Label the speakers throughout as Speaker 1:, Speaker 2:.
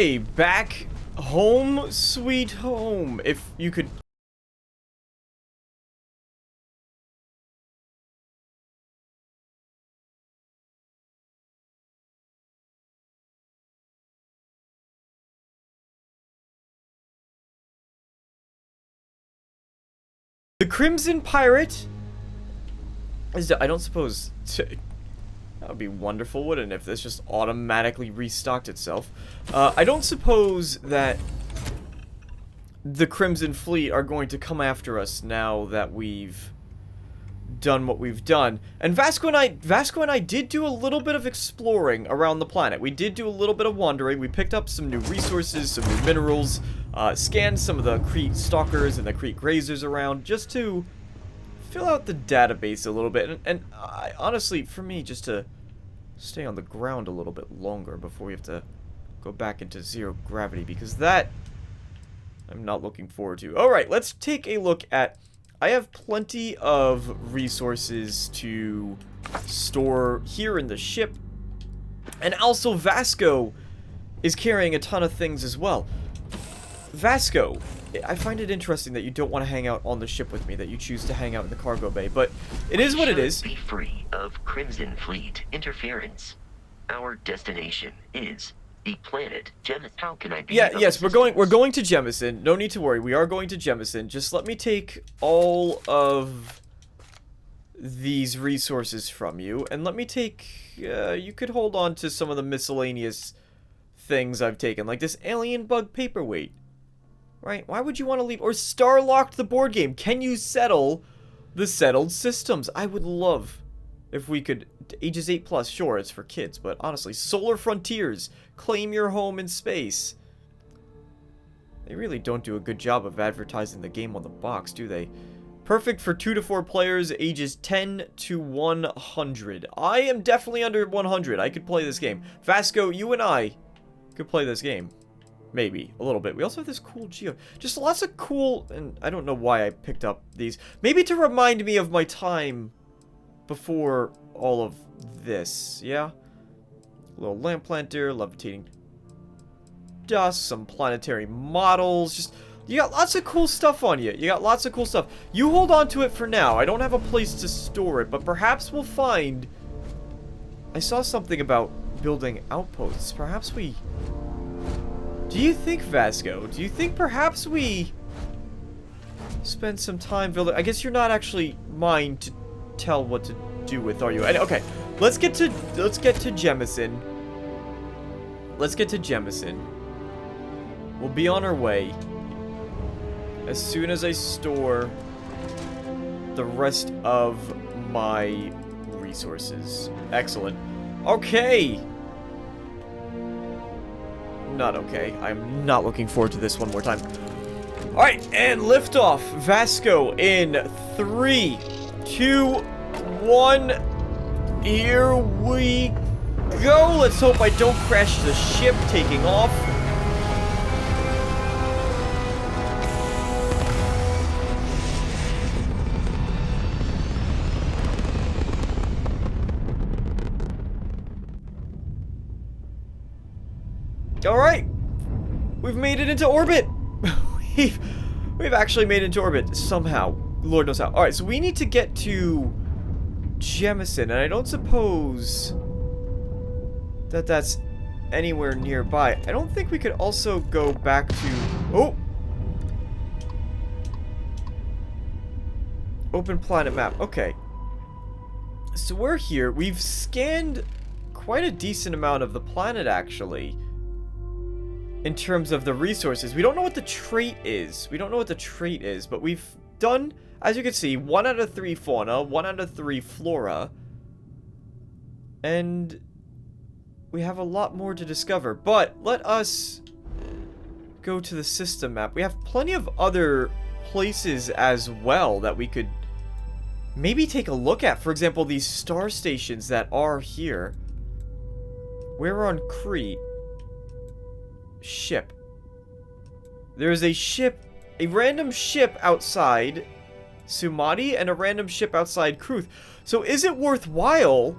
Speaker 1: Okay, back home, sweet home. If you could... The Crimson Pirate is... I don't suppose... That would be wonderful, wouldn't it, if this just automatically restocked itself. I don't suppose that the Crimson Fleet are going to come after us now that we've done what we've done. And Vasco and I did do a little bit of exploring around the planet. We did do a little bit of wandering. We picked up some new resources, some new minerals, scanned some of the Crete Stalkers and the Crete Grazers around just to fill out the database a little bit. And honestly, for me, just to stay on the ground a little bit longer before we have to go back into zero gravity, because that I'm not looking forward to. Alright, let's take a look at... I have plenty of resources to store here in the ship. And also Vasco is carrying a ton of things as well. Vasco, I find it interesting that you don't want to hang out on the ship with me, that you choose to hang out in the cargo bay, but it is what it is.
Speaker 2: Be free of Crimson Fleet interference. Our destination is the planet Jemison. How can I be?
Speaker 1: Yes, we're going to Jemison. No need to worry. We are going to Jemison. Just let me take all of these resources from you, and let me take you could hold on to some of the miscellaneous things I've taken, like this alien bug paperweight. Right? Why would you want to leave? Or Starlocked the board game. Can you settle the settled systems? I would love if we could... Ages 8+, sure, it's for kids, but honestly, Solar Frontiers. Claim your home in space. They really don't do a good job of advertising the game on the box, do they? Perfect for 2 to 4 players, ages 10 to 100. I am definitely under 100. I could play this game. Vasco, you and I could play this game. Maybe, a little bit. We also have this cool geo. Just lots of cool, and I don't know why I picked up these. Maybe to remind me of my time before all of this, yeah? A little lamp planter, levitating dust, some planetary models. Just, you got lots of cool stuff on you. You got lots of cool stuff. You hold on to it for now. I don't have a place to store it, but perhaps we'll find... I saw something about building outposts. Perhaps we... Do you think, Vasco, do you think perhaps we spend some time building... I guess you're not actually mine to tell what to do with, are you? Okay, let's get to Jemison. Let's get to Jemison. We'll be on our way as soon as I store the rest of my resources. Excellent. Okay. Not okay. I'm not looking forward to this one more time. Alright, and liftoff. Vasco in 3, 2, 1. Here we go. Let's hope I don't crash the ship taking off. Alright, we've made it into orbit. we've actually made it into orbit somehow. Lord knows how. Alright, so we need to get to Jemison, and I don't suppose that that's anywhere nearby. I don't think we could also go back to... Oh! Open planet map. Okay. So we're here. We've scanned quite a decent amount of the planet, actually. In terms of the resources. We don't know what the trait is. We don't know what the trait is, but we've done, as you can see, 1 out of 3 fauna, 1 out of 3 flora. And we have a lot more to discover. But let us go to the system map. We have plenty of other places as well that we could maybe take a look at. For example, these star stations that are here. We're on Crete. Ship. There's a ship, a random ship outside Sumati and a random ship outside Kruth. So is it worthwhile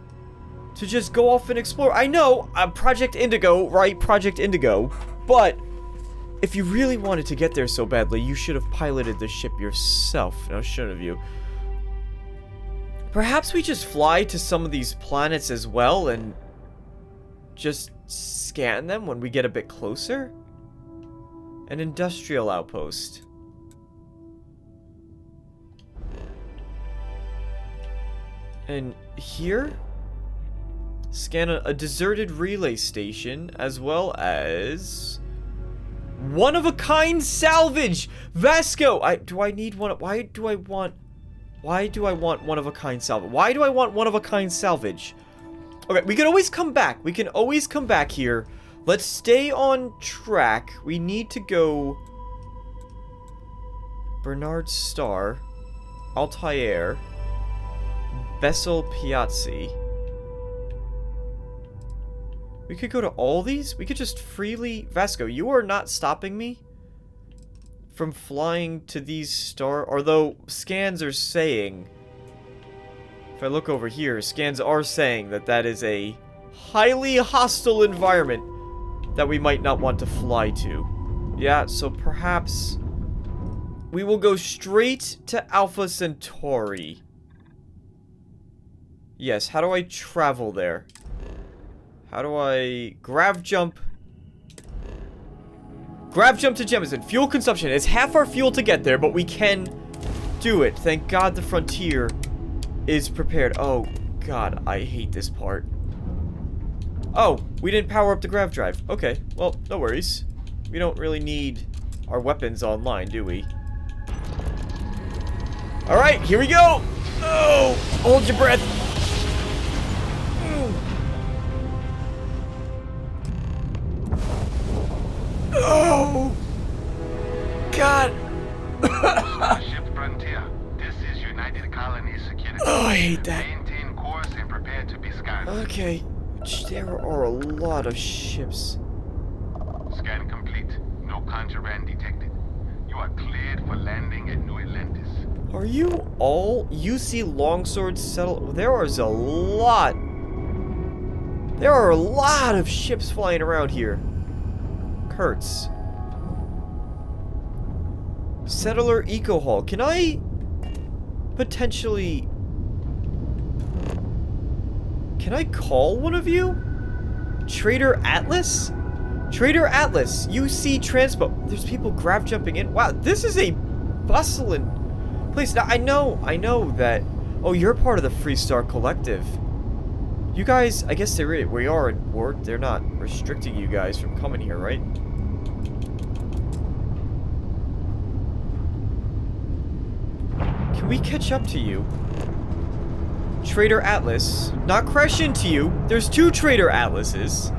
Speaker 1: to just go off and explore? I know, Project Indigo, right? Project Indigo. But if you really wanted to get there so badly, you should have piloted the ship yourself. Now, shouldn't you? Perhaps we just fly to some of these planets as well and just scan them when we get a bit closer? An industrial outpost. And here, scan a deserted relay station, as well as one-of-a-kind salvage! Vasco! Why do I want one-of-a-kind salvage? Why do I want one-of-a-kind salvage? Okay, we can always come back. We can always come back here. Let's stay on track. We need to go Bernard Star, Altair, Bessel Piazzi. We could go to all these? We could just freely... Vasco, you are not stopping me from flying to these star... Although, scans are saying... If I look over here, scans are saying that that is a highly hostile environment that we might not want to fly to. Yeah, so perhaps we will go straight to Alpha Centauri. Yes, how do I travel there? How do I grav jump? Grav jump to Jemison. Fuel consumption. It's half our fuel to get there, but we can do it. Thank God the frontier is prepared. Oh, God, I hate this part. Oh, we didn't power up the grav drive. Okay, well, no worries. We don't really need our weapons online, do we? Alright, here we go! Oh, hold your breath. Oh! God!
Speaker 3: Ship Frontier. This is United Colonies Security.
Speaker 1: Oh, I hate that.
Speaker 3: Maintain course and prepare to be scanned.
Speaker 1: Okay. There are a lot of ships.
Speaker 3: Scan complete. No contraband detected. You are cleared for landing at New Atlantis.
Speaker 1: Are you all UC longsword settle? There is a lot. There are a lot of ships flying around here. Kurtz. Settler Eco Hall. Can I potentially... Can I call one of you? Trader Atlas? Trader Atlas, UC Transpo. There's people grav jumping in. Wow, this is a bustling place. Now, I know that... Oh, you're part of the Freestar Collective. You guys, I guess we are in port. They're not restricting you guys from coming here, right? Can we catch up to you? Trader Atlas. Not crash into you. There's two Trader Atlases.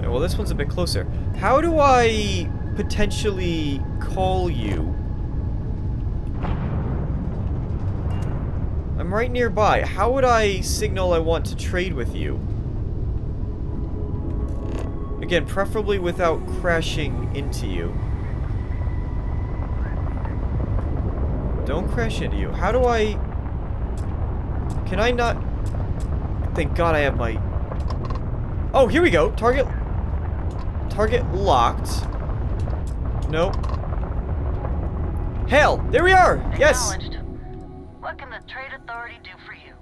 Speaker 1: Yeah, well, this one's a bit closer. How do I potentially call you? I'm right nearby. How would I signal I want to trade with you? Again, preferably without crashing into you. Don't crash into you. How do I... Can I not... Thank God I have my... Oh, here we go. Target locked. Nope. Hell, there we are. Yes.
Speaker 4: What can the Trade Authority do for you?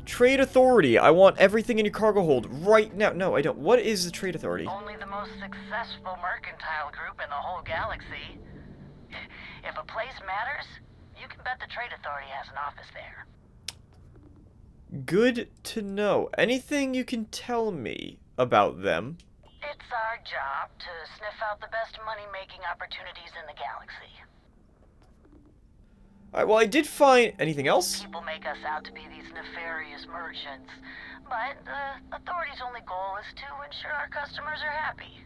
Speaker 1: Trade Authority. I want everything in your cargo hold right now. No, I don't. What is the Trade Authority?
Speaker 4: Only the most successful mercantile group in the whole galaxy. If a place matters, you can bet the Trade Authority has an office there.
Speaker 1: Good to know. Anything you can tell me about them?
Speaker 4: It's our job to sniff out the best money-making opportunities in the galaxy.
Speaker 1: Alright, well, I did find... Anything else?
Speaker 4: People make us out to be these nefarious merchants, but the authority's only goal is to ensure our customers are happy.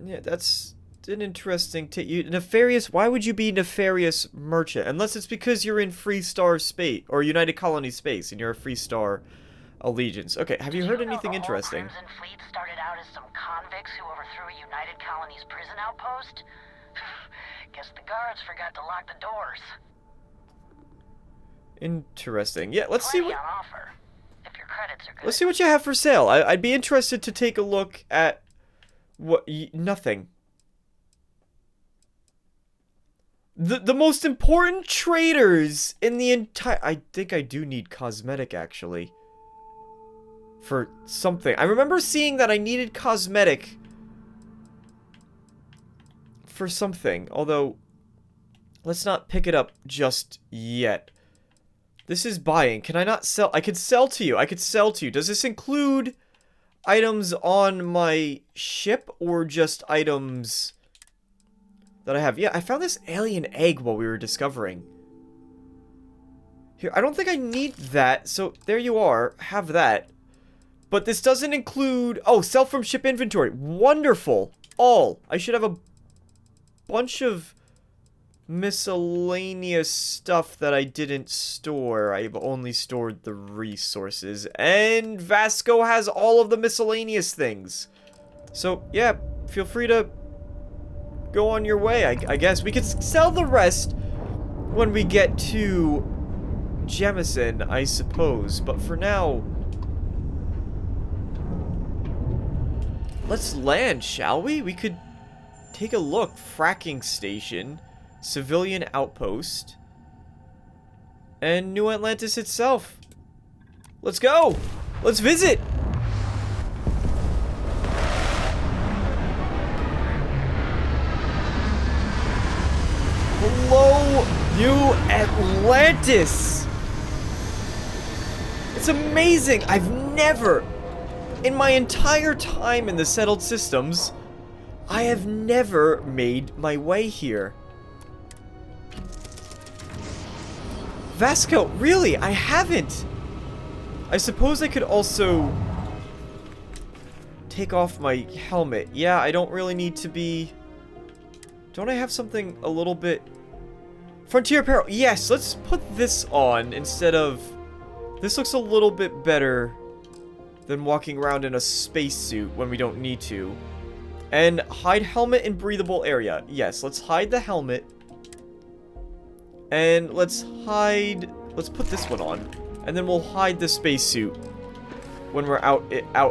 Speaker 1: Yeah, that's an interesting nefarious... Why would you be nefarious merchant? Unless it's because you're in Freestar space, or United Colony space, and you're a Freestar allegiance. Okay, have you heard anything interesting?
Speaker 4: The whole Crimson Fleet started out as some convicts who overthrew a United Colony's prison outpost? Guess the guards forgot to lock the doors.
Speaker 1: Interesting. Yeah, let's see what...
Speaker 4: on offer. If you're your credits are good.
Speaker 1: Let's see what you have for sale. I'd be interested to take a look at what nothing. The most important traders in the entire... I think I do need cosmetic, actually. For something. I remember seeing that I needed cosmetic for something. Although, let's not pick it up just yet. This is buying. Can I not sell? I could sell to you. I could sell to you. Does this include items on my ship or just items that I have? Yeah, I found this alien egg while we were discovering. Here, I don't think I need that, so there you are. Have that. But this doesn't include... Oh, sell from ship inventory. Wonderful. All. I should have a bunch of miscellaneous stuff that I didn't store. I've only stored the resources. And Vasco has all of the miscellaneous things. So, yeah, feel free to go on your way, I guess. We could sell the rest when we get to Jemison, I suppose. But for now, let's land, shall we? We could take a look. Fracking station, civilian outpost, and New Atlantis itself. Let's go! Let's visit! Hello, New Atlantis! It's amazing! I've never, in my entire time in the settled systems, I have never made my way here. Vasco, really, I haven't! I suppose I could also take off my helmet. Yeah, I don't really need to be... Don't I have something a little bit... Frontier apparel. Yes, let's put this on instead of... This looks a little bit better than walking around in a spacesuit when we don't need to. And hide helmet in breathable area. Yes, let's hide the helmet. And let's hide... Let's put this one on. And then we'll hide the spacesuit when we're out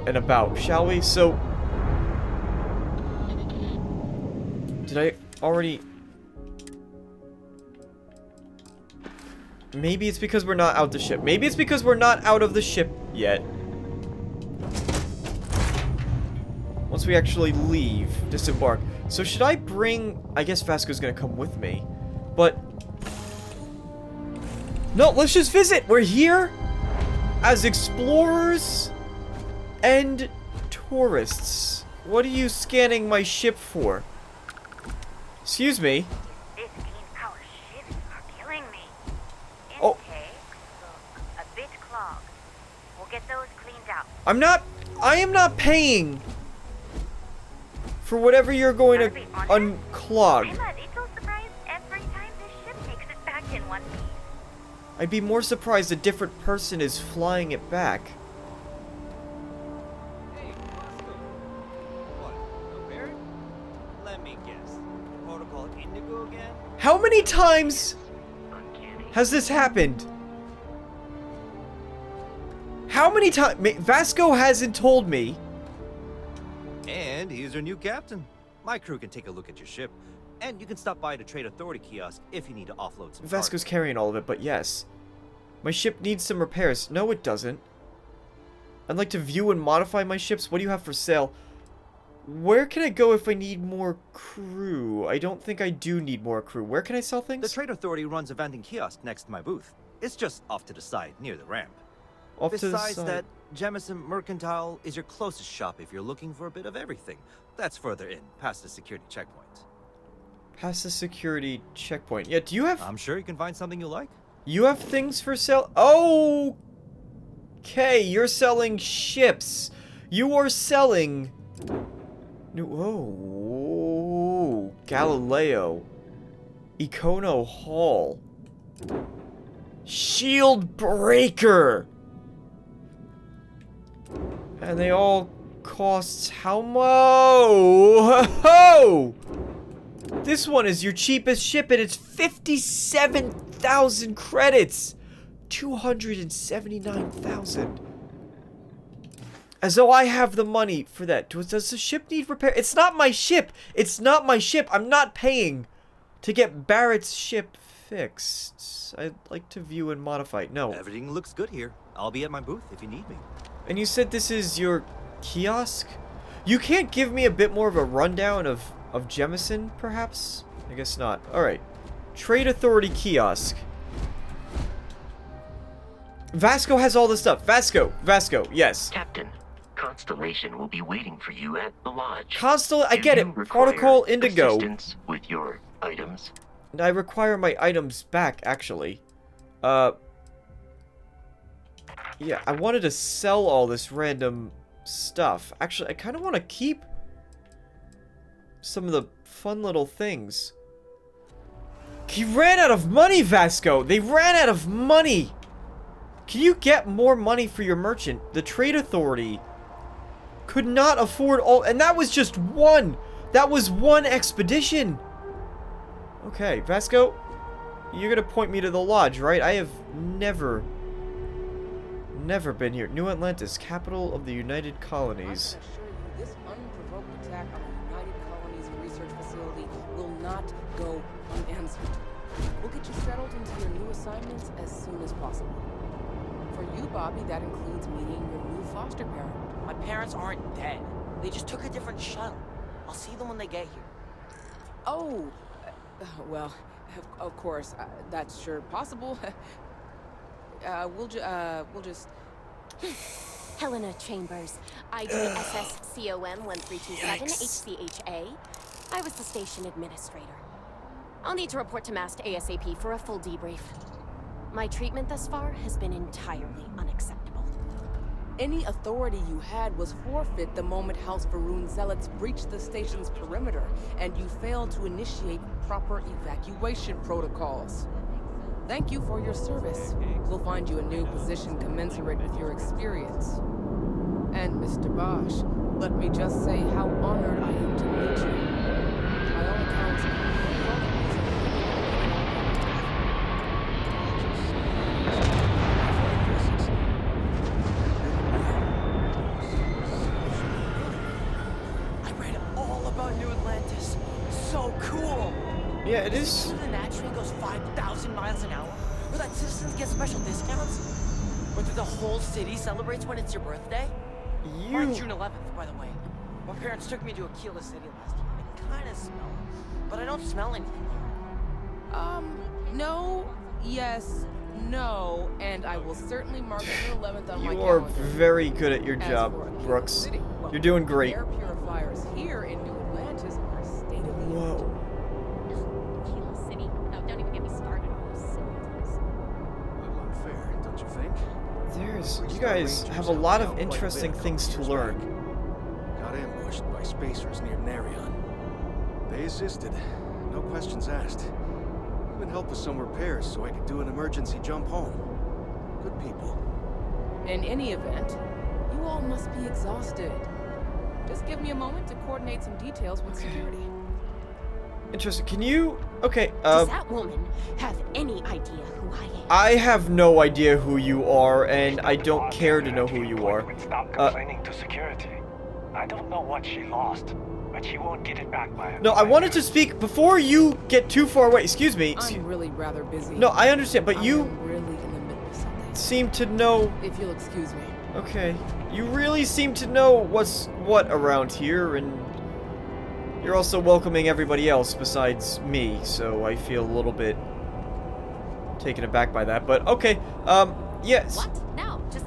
Speaker 1: and about, shall we? So... Did I already... Maybe it's because we're not out the ship. Maybe it's because we're not out of the ship yet. Once we actually leave, disembark. So should I bring... I guess Vasco's gonna come with me. But... No, let's just visit! We're here as explorers and tourists. What are you scanning my ship for? Excuse me.
Speaker 5: 15-hour shifts are killing me.
Speaker 1: Oh.
Speaker 5: Intakes look a bit clogged. We'll get those cleaned out.
Speaker 1: I am not paying for whatever you're going to unclog.
Speaker 5: I'm a little surprised every time this ship makes it back in one piece.
Speaker 1: I'd be more surprised a different person is flying it back.
Speaker 6: Hey, Bosco. What, no Barrett? Let me guess. Protocol Indigo again?
Speaker 1: How many times
Speaker 2: Uncanny.
Speaker 1: has this happened? How many times? Vasco hasn't told me.
Speaker 6: And he's our new captain. My crew can take a look at your ship. And you can stop by the Trade Authority kiosk if you need to offload some
Speaker 1: Vasco's
Speaker 6: cargo.
Speaker 1: carrying all of it, but yes. My ship needs some repairs. No, it doesn't. I'd like to view and modify my ships. What do you have for sale? Where can I go if I need more crew? I don't think I do need more crew. Where can I sell
Speaker 6: The
Speaker 1: things?
Speaker 6: Trade Authority runs a vending kiosk next to my booth. It's just off to the side, near the ramp.
Speaker 1: Off to the
Speaker 6: Besides
Speaker 1: side.
Speaker 6: that, Jemison Mercantile is your closest shop if you're looking for a bit of everything. That's further in, past the security checkpoint.
Speaker 1: Past the security checkpoint. Yeah, do you have...
Speaker 6: I'm sure you can find something you like.
Speaker 1: You have things for sale? Okay, you're selling ships. You are selling... Oh, Galileo. Econo Hall. Shield Breaker. And they all cost how much? Ho! This one is your cheapest ship and it's 57,000 credits. 279,000. As though I have the money for that. Does the ship need repair? It's not my ship! It's not my ship! I'm not paying to get Barrett's ship fixed. I'd like to view and modify. No.
Speaker 6: Everything looks good here. I'll be at my booth if you need me.
Speaker 1: And you said this is your kiosk? You can't give me a bit more of a rundown of Jemison, perhaps? I guess not. Alright. Trade Authority kiosk. Vasco has all this stuff. Vasco, yes.
Speaker 2: Captain, Constellation will be waiting for you at the lodge.
Speaker 1: I get it. Protocol Indigo.
Speaker 2: Assistance with your items?
Speaker 1: And I require my items back, actually. Yeah, I wanted to sell all this random stuff. Actually, I kind of want to keep some of the fun little things. He ran out of money, Vasco! They ran out of money! Can you get more money for your merchant? The Trade Authority could not afford all... And that was just one! That was one expedition! Okay, Vasco, you're gonna point me to the lodge, right? I have never been here. New Atlantis, capital of the United Colonies.
Speaker 7: I can assure you, this unprovoked attack on the United Colonies research facility will not go unanswered. We'll get you settled into your new assignments as soon as possible. For you, Bobby, that includes meeting your new foster parent.
Speaker 8: My parents aren't dead. They just took a different shuttle. I'll see them when they get here.
Speaker 7: Oh, well, of course, that's sure possible. We'll just...
Speaker 9: Helena Chambers, IDSS COM 1327 HCHA. I was the station administrator. I'll need to report to Mast ASAP for a full debrief. My treatment thus far has been entirely unacceptable.
Speaker 7: Any authority you had was forfeit the moment House Varun zealots breached the station's perimeter, and you failed to initiate proper evacuation protocols. Thank you for your service. We'll find you a new position commensurate with your experience. And Mr. Bosch, let me just say how honored I am to meet you. By all accounts,
Speaker 8: I read all about New Atlantis. So cool.
Speaker 1: Yeah, it is.
Speaker 8: The natural goes 5,000 miles an hour, where that citizens get special discounts, or that the whole city celebrates when it's your birthday. Mine's June 11th, by the way. My parents took me to Aquila City last year. It kind of smelled, but I don't smell anything here.
Speaker 7: no, yes, no, and I will certainly mark June 11th on my
Speaker 1: You are
Speaker 7: calendar.
Speaker 1: very good at your
Speaker 7: As
Speaker 1: job,
Speaker 7: for Aquila
Speaker 1: Brooks.
Speaker 7: City, well,
Speaker 1: You're doing great.
Speaker 7: Air purifiers here in New Atlantis are state of the art.
Speaker 1: Whoa.
Speaker 9: Aquila City? No, don't even get me started on those symptoms.
Speaker 10: A little unfair, don't you think?
Speaker 1: You guys have a lot of interesting things to learn.
Speaker 10: Got ambushed by spacers near Narion. They assisted, no questions asked. Even helped with some repairs so I could do an emergency jump home. Good people.
Speaker 7: In any event, you all must be exhausted. Just give me a moment to coordinate some details with security.
Speaker 1: Interesting. Can you... Okay,
Speaker 9: Does that woman have any idea who I am?
Speaker 1: I have no idea who you are, and I don't care to know who you are.
Speaker 11: Stop complaining to security. I don't know what she lost, but she won't get it back by...
Speaker 1: No, I wanted to speak before you get too far away. Excuse me.
Speaker 7: I'm really rather busy.
Speaker 1: No, I understand, but you
Speaker 7: I'm really in the middle of something.
Speaker 1: seem to know...
Speaker 7: If you'll excuse me.
Speaker 1: Okay. You really seem to know what's what around here, and you're also welcoming everybody else besides me, so I feel a little bit taken aback by that, but okay. Yes.
Speaker 9: What? No, just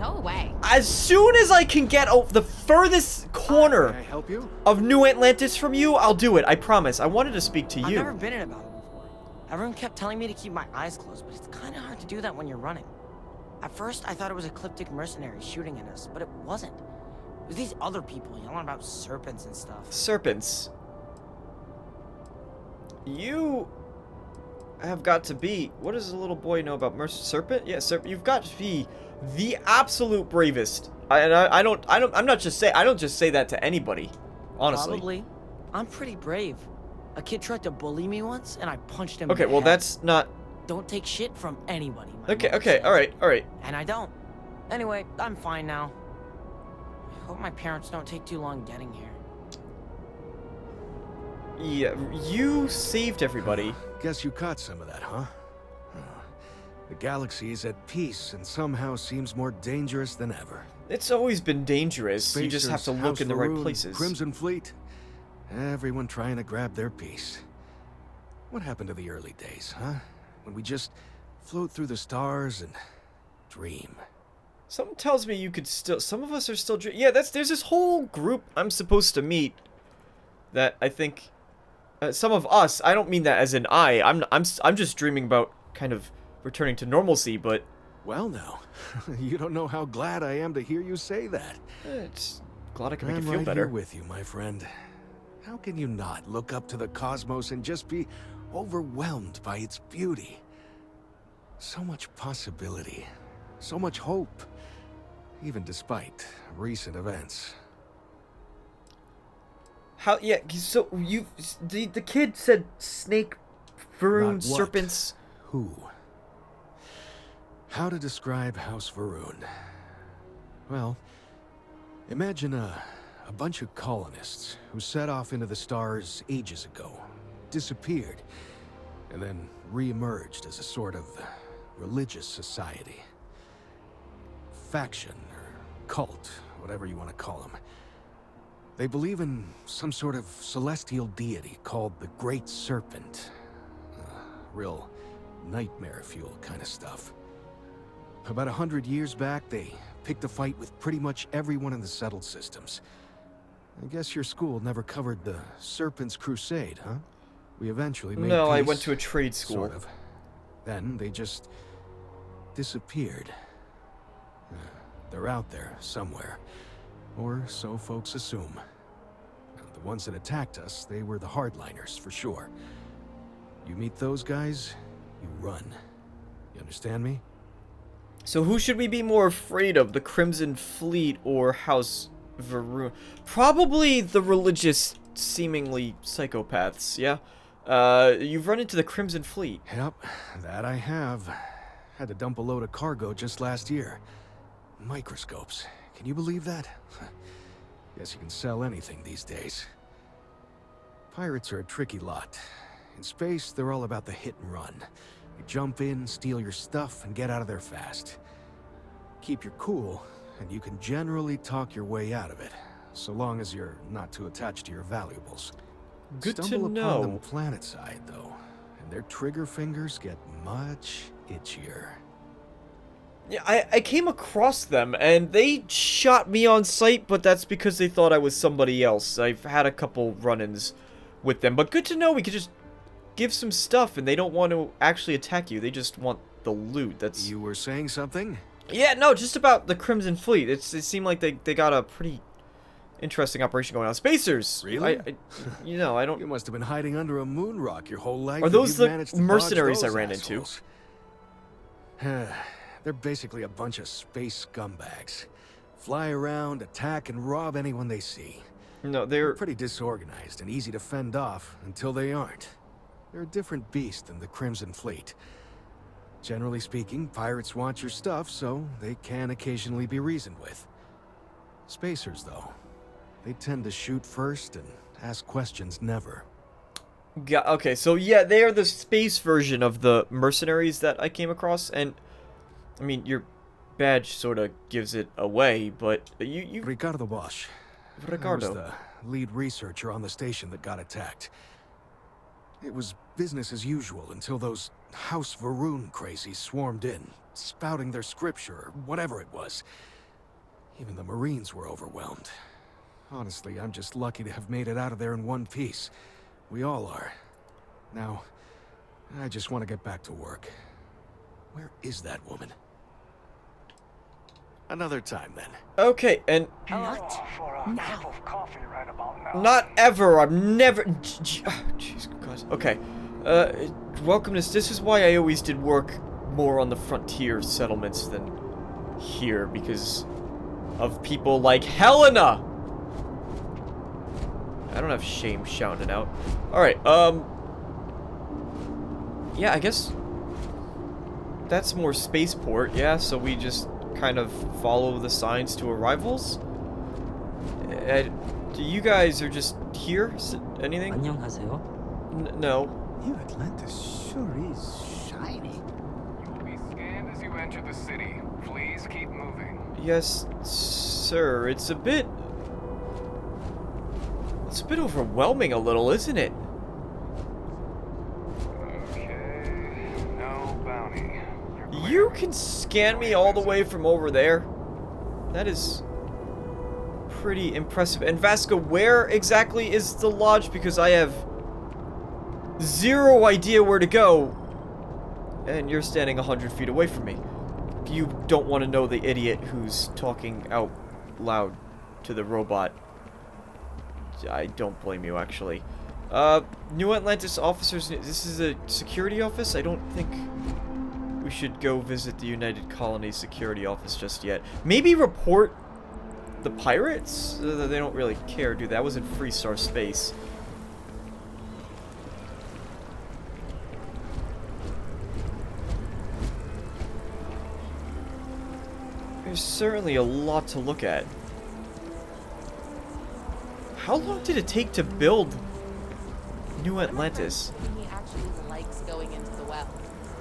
Speaker 9: go away.
Speaker 1: As soon as I can get the furthest corner
Speaker 10: Can I help you?
Speaker 1: of New Atlantis from you, I'll do it. I promise. I wanted to speak to
Speaker 8: I've
Speaker 1: you.
Speaker 8: never been in a battle before. Everyone kept telling me to keep my eyes closed, but it's kind of hard to do that when you're running. At first, I thought it was ecliptic mercenaries shooting at us, but it wasn't. It was these other people yelling about serpents and stuff.
Speaker 1: Serpents. You have got to be... What does the little boy know about serpent? Yeah, serpent. You've got to be the absolute bravest. I don't just say that to anybody. Honestly.
Speaker 8: Probably. I'm pretty brave. A kid tried to bully me once, and I punched him
Speaker 1: Okay,
Speaker 8: in the
Speaker 1: well
Speaker 8: head.
Speaker 1: that's not...
Speaker 8: Don't take shit from anybody. My
Speaker 1: Okay,
Speaker 8: mom
Speaker 1: okay,
Speaker 8: says.
Speaker 1: alright.
Speaker 8: And I don't. Anyway, I'm fine now. Hope my parents don't take too long getting here.
Speaker 1: Yeah, you saved everybody.
Speaker 10: Guess you caught some of that, huh? The galaxy is at peace and somehow seems more dangerous than ever.
Speaker 1: It's always been dangerous. You just have to
Speaker 10: Spacers,
Speaker 1: look in the right
Speaker 10: House
Speaker 1: places.
Speaker 10: Crimson Fleet. Everyone trying to grab their piece. What happened to the early days, huh? When we just float through the stars and dream.
Speaker 1: Something tells me you could still... Some of us are still... Yeah, there's this whole group I'm supposed to meet that I think... some of us, I don't mean that as an I'm just dreaming about kind of returning to normalcy, but...
Speaker 10: Well now, you don't know how glad I am to hear you say that.
Speaker 1: It's glad I can make
Speaker 10: I'm
Speaker 1: you feel
Speaker 10: right
Speaker 1: better.
Speaker 10: Here with you, my friend. How can you not look up to the cosmos and just be overwhelmed by its beauty? So much possibility, so much hope, even despite recent events.
Speaker 1: How? Yeah. So the kid said snake, Varun,
Speaker 10: Not what,
Speaker 1: serpents.
Speaker 10: Who? How to describe House Varun? Well, imagine a bunch of colonists who set off into the stars ages ago, disappeared, and then re-emerged as a sort of religious society. Faction, or cult, whatever you want to call them. They believe in some sort of celestial deity called the Great Serpent. Real nightmare fuel kind of stuff. About 100 years back, they picked a fight with pretty much everyone in the settled systems. I guess your school never covered the Serpent's Crusade, huh? We eventually made
Speaker 1: No, I
Speaker 10: peace,
Speaker 1: went to a trade school.
Speaker 10: Sort of. Then they just disappeared. They're out there somewhere, or so folks assume. The ones that attacked us, they were the hardliners for sure. You meet those guys, you run. You understand me?
Speaker 1: So who should we be more afraid of, the Crimson Fleet or House Varun? Probably the religious, seemingly psychopaths, yeah? You've run into the Crimson Fleet.
Speaker 10: Yep, that I have. Had to dump a load of cargo just last year. Microscopes. Can you believe that? Guess you can sell anything these days. Pirates are a tricky lot. In space, they're all about the hit and run. You jump in, steal your stuff, and get out of there fast. Keep your cool, and you can generally talk your way out of it, so long as you're not too attached to your valuables.
Speaker 1: Good to
Speaker 10: Stumble
Speaker 1: know.
Speaker 10: upon them planetside, though, and their trigger fingers get much itchier.
Speaker 1: Yeah, I came across them, and they shot me on sight, but that's because they thought I was somebody else. I've had a couple run-ins with them, but good to know we could just give some stuff, and they don't want to actually attack you. They just want the loot. That's...
Speaker 10: You were saying something?
Speaker 1: Yeah, no, just about the Crimson Fleet. It seemed like they got a pretty interesting operation going on. Spacers!
Speaker 10: Really?
Speaker 1: You know, I don't...
Speaker 10: You must have been hiding under a moon rock your whole life.
Speaker 1: Are
Speaker 10: if
Speaker 1: those
Speaker 10: you've
Speaker 1: the
Speaker 10: managed to dodge
Speaker 1: mercenaries I
Speaker 10: those
Speaker 1: ran
Speaker 10: assholes. They're basically a bunch of space scumbags. Fly around, attack, and rob anyone they see.
Speaker 1: No, they're...
Speaker 10: pretty disorganized and easy to fend off until they aren't. They're a different beast than the Crimson Fleet. Generally speaking, pirates want your stuff, so they can occasionally be reasoned with. Spacers, though, they tend to shoot first and ask questions never.
Speaker 1: Okay, so yeah, they are the space version of the mercenaries that I came across, and... I mean, your badge sort of gives it away, but you...
Speaker 10: Ricardo Bosch.
Speaker 1: Ricardo.
Speaker 10: I was the lead researcher on the station that got attacked. It was business as usual until those House Varun crazies swarmed in, spouting their scripture or whatever it was. Even the Marines were overwhelmed. Honestly, I'm just lucky to have made it out of there in one piece. We all are. Now, I just want to get back to work. Where is that woman? Another time, then.
Speaker 1: Okay, and...
Speaker 11: Not now. Coffee right about now.
Speaker 1: Not ever. I'm never... Jesus Christ. Okay. Welcome to... This is why I always did work more on the frontier settlements than here, because of people like Helena! I don't have shame shouting it out. Alright, yeah, I guess... That's more spaceport, yeah, so we just kind of follow the signs to arrivals. You guys are just here? Anything?
Speaker 12: 안녕하세요.
Speaker 1: No.
Speaker 12: New Atlantis sure is shiny.
Speaker 3: You will be scanned as you enter the city. Please keep moving.
Speaker 1: Yes, sir. It's a bit overwhelming a little, isn't it?
Speaker 3: Okay. No bounty.
Speaker 1: You can scan me all the way from over there. That is pretty impressive. And Vasco, where exactly is the lodge? Because I have zero idea where to go. And you're standing 100 feet away from me. You don't want to know the idiot who's talking out loud to the robot. I don't blame you, actually. New Atlantis officers... This is a security office? I don't think we should go visit the United Colonies security office just yet. Maybe report the pirates? They don't really care, do they? That was in Freestar space. There's certainly a lot to look at. How long did it take to build New Atlantis?
Speaker 7: He actually likes going into the well.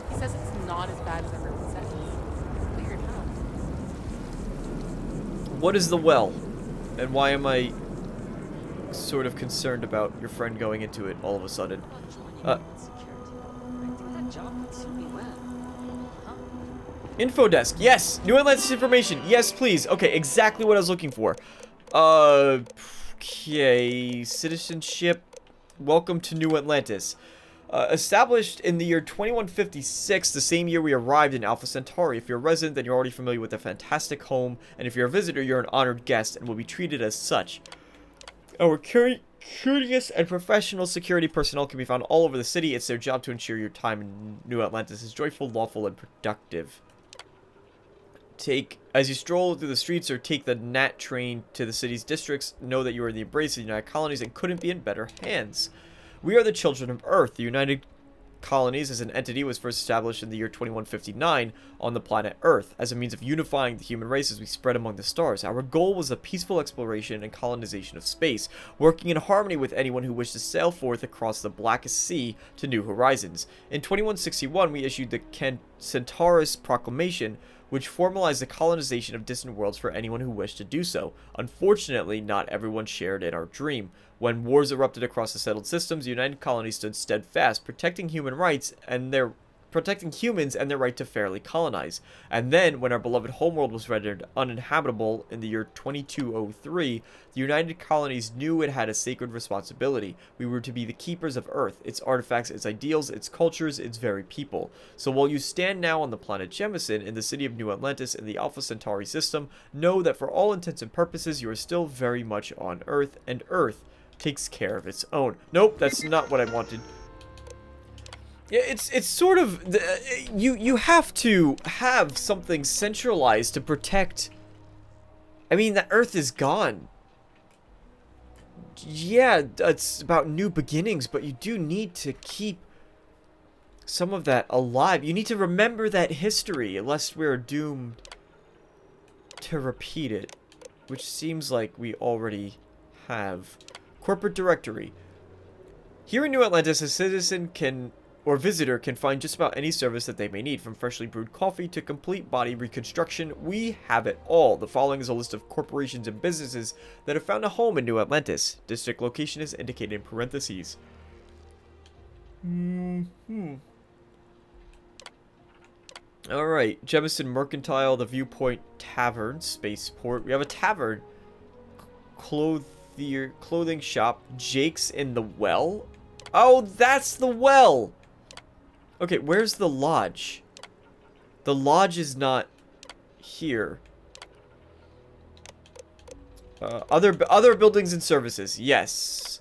Speaker 7: He says it's not as bad as everyone says. Weird, huh?
Speaker 1: What is the well? And why am I sort of concerned about your friend going into it all of a sudden? Info desk. Yes! New Atlantis information. Yes, please. Okay, exactly what I was looking for. Okay. Citizenship. Welcome to New Atlantis. Established in the year 2156, the same year we arrived in Alpha Centauri. If you're a resident, then you're already familiar with the fantastic home, and if you're a visitor, you're an honored guest and will be treated as such. Our courteous and professional security personnel can be found all over the city. It's their job to ensure your time in New Atlantis is joyful, lawful, and productive. As you stroll through the streets or take the Nat train to the city's districts, know that you are in the embrace of the United Colonies and couldn't be in better hands. We are the children of Earth. The United Colonies as an entity was first established in the year 2159 on the planet Earth as a means of unifying the human race as we spread among the stars. Our goal was the peaceful exploration and colonization of space, working in harmony with anyone who wished to sail forth across the blackest sea to new horizons. In 2161, we issued the Centaurus Proclamation, which formalized the colonization of distant worlds for anyone who wished to do so. Unfortunately, not everyone shared in our dream. When wars erupted across the settled systems, the United Colonies stood steadfast, protecting humans and their right to fairly colonize. And then, when our beloved homeworld was rendered uninhabitable in the year 2203, the United Colonies knew it had a sacred responsibility. We were to be the keepers of Earth, its artifacts, its ideals, its cultures, its very people. So while you stand now on the planet Jemison, in the city of New Atlantis, in the Alpha Centauri system, know that for all intents and purposes, you are still very much on Earth, and Earth takes care of its own. Nope, that's not what I wanted. Yeah, it's sort of you have to have something centralized to protect. I mean, the Earth is gone. Yeah, it's about new beginnings, but you do need to keep some of that alive. You need to remember that history, lest we're doomed to repeat it, which seems like we already have. Corporate directory. Here in New Atlantis, a citizen or visitor can find just about any service that they may need, from freshly brewed coffee to complete body reconstruction. We have it all. The following is a list of corporations and businesses that have found a home in New Atlantis. District location is indicated in parentheses. Alright, Jemison Mercantile, the Viewpoint Tavern, Spaceport. We have a tavern. Clothing shop. Jake's in the Well. Oh, that's the well! Okay, where's the lodge? The lodge is not here. Other buildings and services. Yes.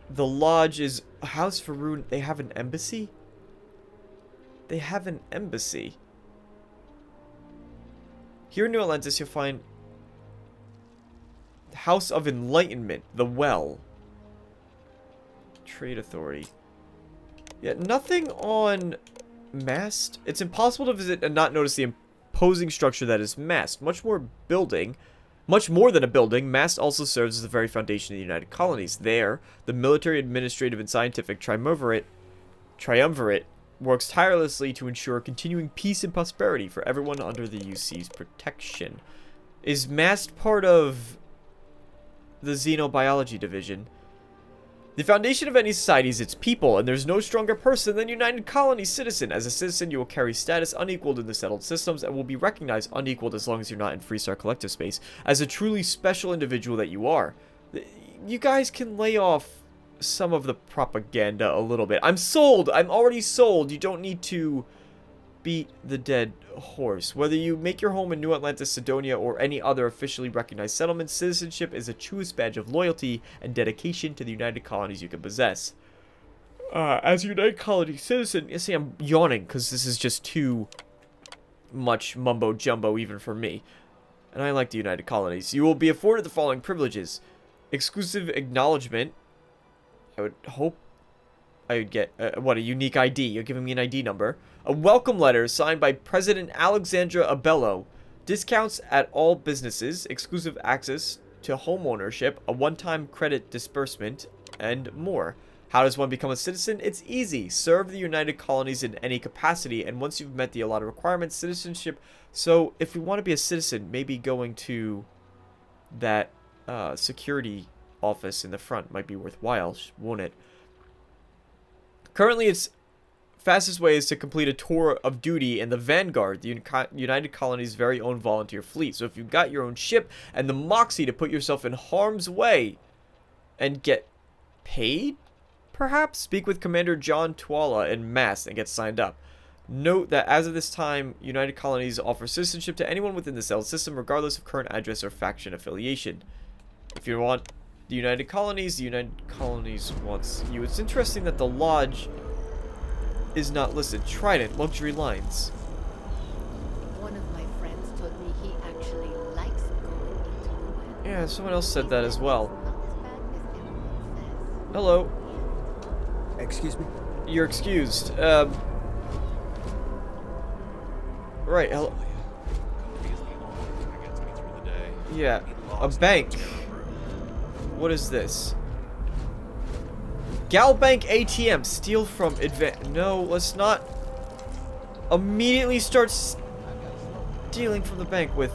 Speaker 1: The lodge is House Faroon. They have an embassy? They have an embassy. Here in New Atlantis, you'll find House of Enlightenment, the Well. Trade Authority. Yeah, nothing on mast. It's impossible to visit and not notice the imposing structure that is mast. Much more building. Much more than a building, MAST also serves as the very foundation of the United Colonies. There, the military, administrative, and scientific triumvirate works tirelessly to ensure continuing peace and prosperity for everyone under the UC's protection. Is MAST part of the Xenobiology Division? The foundation of any society is its people, and there's no stronger person than United Colonies citizen. As a citizen, you will carry status unequaled in the settled systems and will be recognized unequaled as long as you're not in Freestar Collective Space as a truly special individual that you are. You guys can lay off some of the propaganda a little bit. I'm sold! I'm already sold! You don't need to beat the dead horse. Whether you make your home in New Atlantis, Sidonia, or any other officially recognized settlement, citizenship is the truest badge of loyalty and dedication to the United Colonies you can possess. As a United Colony citizen, you see, I'm yawning because this is just too much mumbo-jumbo even for me. And I like the United Colonies. You will be afforded the following privileges. Exclusive acknowledgement. I would hope I would get, a unique ID. You're giving me an ID number. A welcome letter signed by President Alexandra Abello. Discounts at all businesses. Exclusive access to home ownership. A one-time credit disbursement. And more. How does one become a citizen? It's easy. Serve the United Colonies in any capacity. And once you've met the allotted requirements, citizenship. So, if we want to be a citizen, maybe going to that security office in the front might be worthwhile, won't it? Currently, its fastest way is to complete a tour of duty in the Vanguard, the United Colonies' very own volunteer fleet. So if you've got your own ship and the moxie to put yourself in harm's way and get paid, perhaps, speak with Commander John Twala in MAST and get signed up. Note that as of this time, United Colonies offer citizenship to anyone within the cell system, regardless of current address or faction affiliation. If you want the United Colonies wants you. It's interesting that the Lodge is not listed. Trident, luxury lines.
Speaker 13: One of my friends told me he actually likes going into the web.
Speaker 1: Yeah, someone else said that as well. Hello.
Speaker 12: Excuse me?
Speaker 1: You're excused. Right, hello. Yeah, a bank. What is this? Galbank ATM. Steal from No, let's not immediately start stealing from the bank with...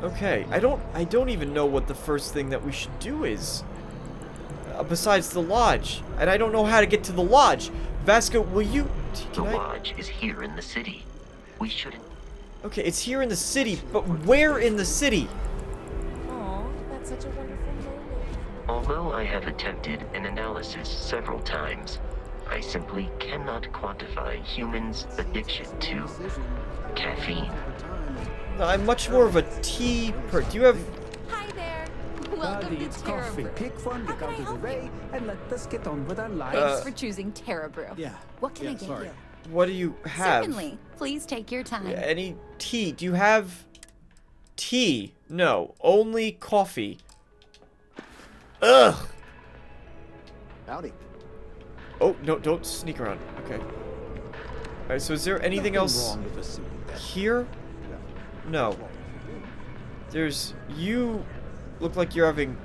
Speaker 1: Okay, I don't even know what the first thing that we should do is. Besides the lodge. And I don't know how to get to the lodge. Vasco, will you...
Speaker 2: The lodge is here in the city. We shouldn't...
Speaker 1: Okay, it's here in the city, but where in the city?
Speaker 9: Such a wonderful moment.
Speaker 2: Although I have attempted an analysis several times, I simply cannot quantify humans' addiction to caffeine.
Speaker 1: I'm much more of a tea per... Do you have...
Speaker 9: Hi there. Welcome to Terra Brew.
Speaker 12: Pick one, get out of the way, and let us get on with our lives.
Speaker 14: Thanks for choosing Terra Brew.
Speaker 12: Yeah.
Speaker 14: What can I get you?
Speaker 1: What do you have?
Speaker 14: Certainly. Please take your time.
Speaker 1: Any tea? Do you have... tea? No. Only coffee. Ugh!
Speaker 10: Howdy.
Speaker 1: Oh, no, don't sneak around. Okay. Alright, so is there anything else here? No. There's... You look like you're having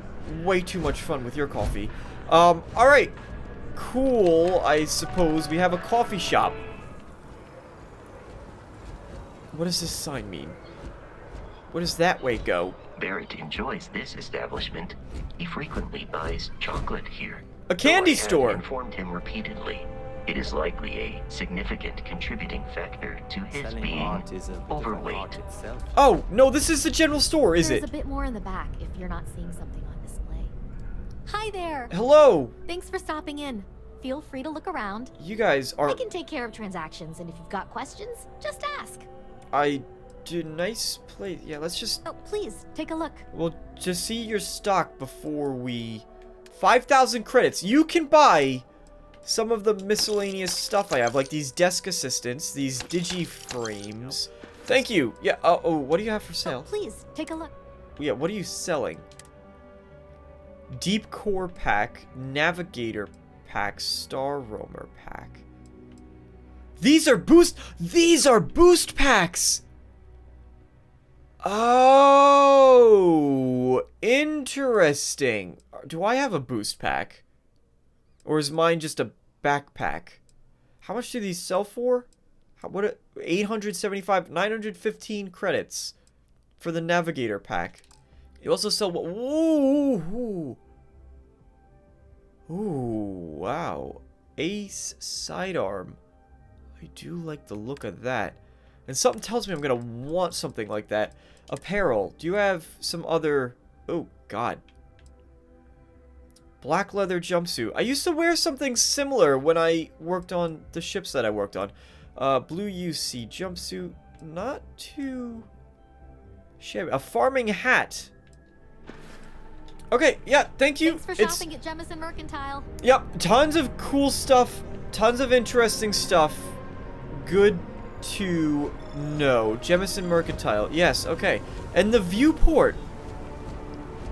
Speaker 1: way too much fun with your coffee. Alright. Cool, I suppose. We have a coffee shop. What does this sign mean? Where does that way go?
Speaker 2: Barrett enjoys this establishment. He frequently buys chocolate here.
Speaker 1: A candy store!
Speaker 2: I have informed him repeatedly. It is likely a significant contributing factor to his being overweight.
Speaker 1: Oh, no, this is the general store, is it?
Speaker 15: There's a bit more in the back if you're not seeing something on display. Hi there!
Speaker 1: Hello!
Speaker 15: Thanks for stopping in. Feel free to look around.
Speaker 1: You guys are...
Speaker 15: I can take care of transactions, and if you've got questions, just ask.
Speaker 1: Nice place. Yeah, let's just...
Speaker 15: Oh, please, take a look.
Speaker 1: We'll just see your stock before we... 5,000 credits. You can buy some of the miscellaneous stuff I have, like these desk assistants, these digi-frames. Thank you. Yeah, oh, what do you have for sale?
Speaker 15: Oh, please, take a look.
Speaker 1: Yeah, what are you selling? Deep Core Pack, Navigator Pack, Star Roamer Pack. These are boost packs! Oh, interesting. Do I have a boost pack? Or is mine just a backpack? How much do these sell for? What? 875, 915 credits for the navigator pack. You also sell what? Ooh, wow. Ace sidearm. I do like the look of that. And something tells me I'm gonna want something like that. Apparel. Do you have some other... Oh, God. Black leather jumpsuit. I used to wear something similar when I worked on the ships that I worked on. Blue UC jumpsuit. Not too shabby. A farming hat. Okay, yeah, thank you.
Speaker 15: Thanks for shopping at Jemison Mercantile.
Speaker 1: Yep, tons of cool stuff. Tons of interesting stuff. Good to know. Jemison Mercantile. Yes, okay. And the viewport.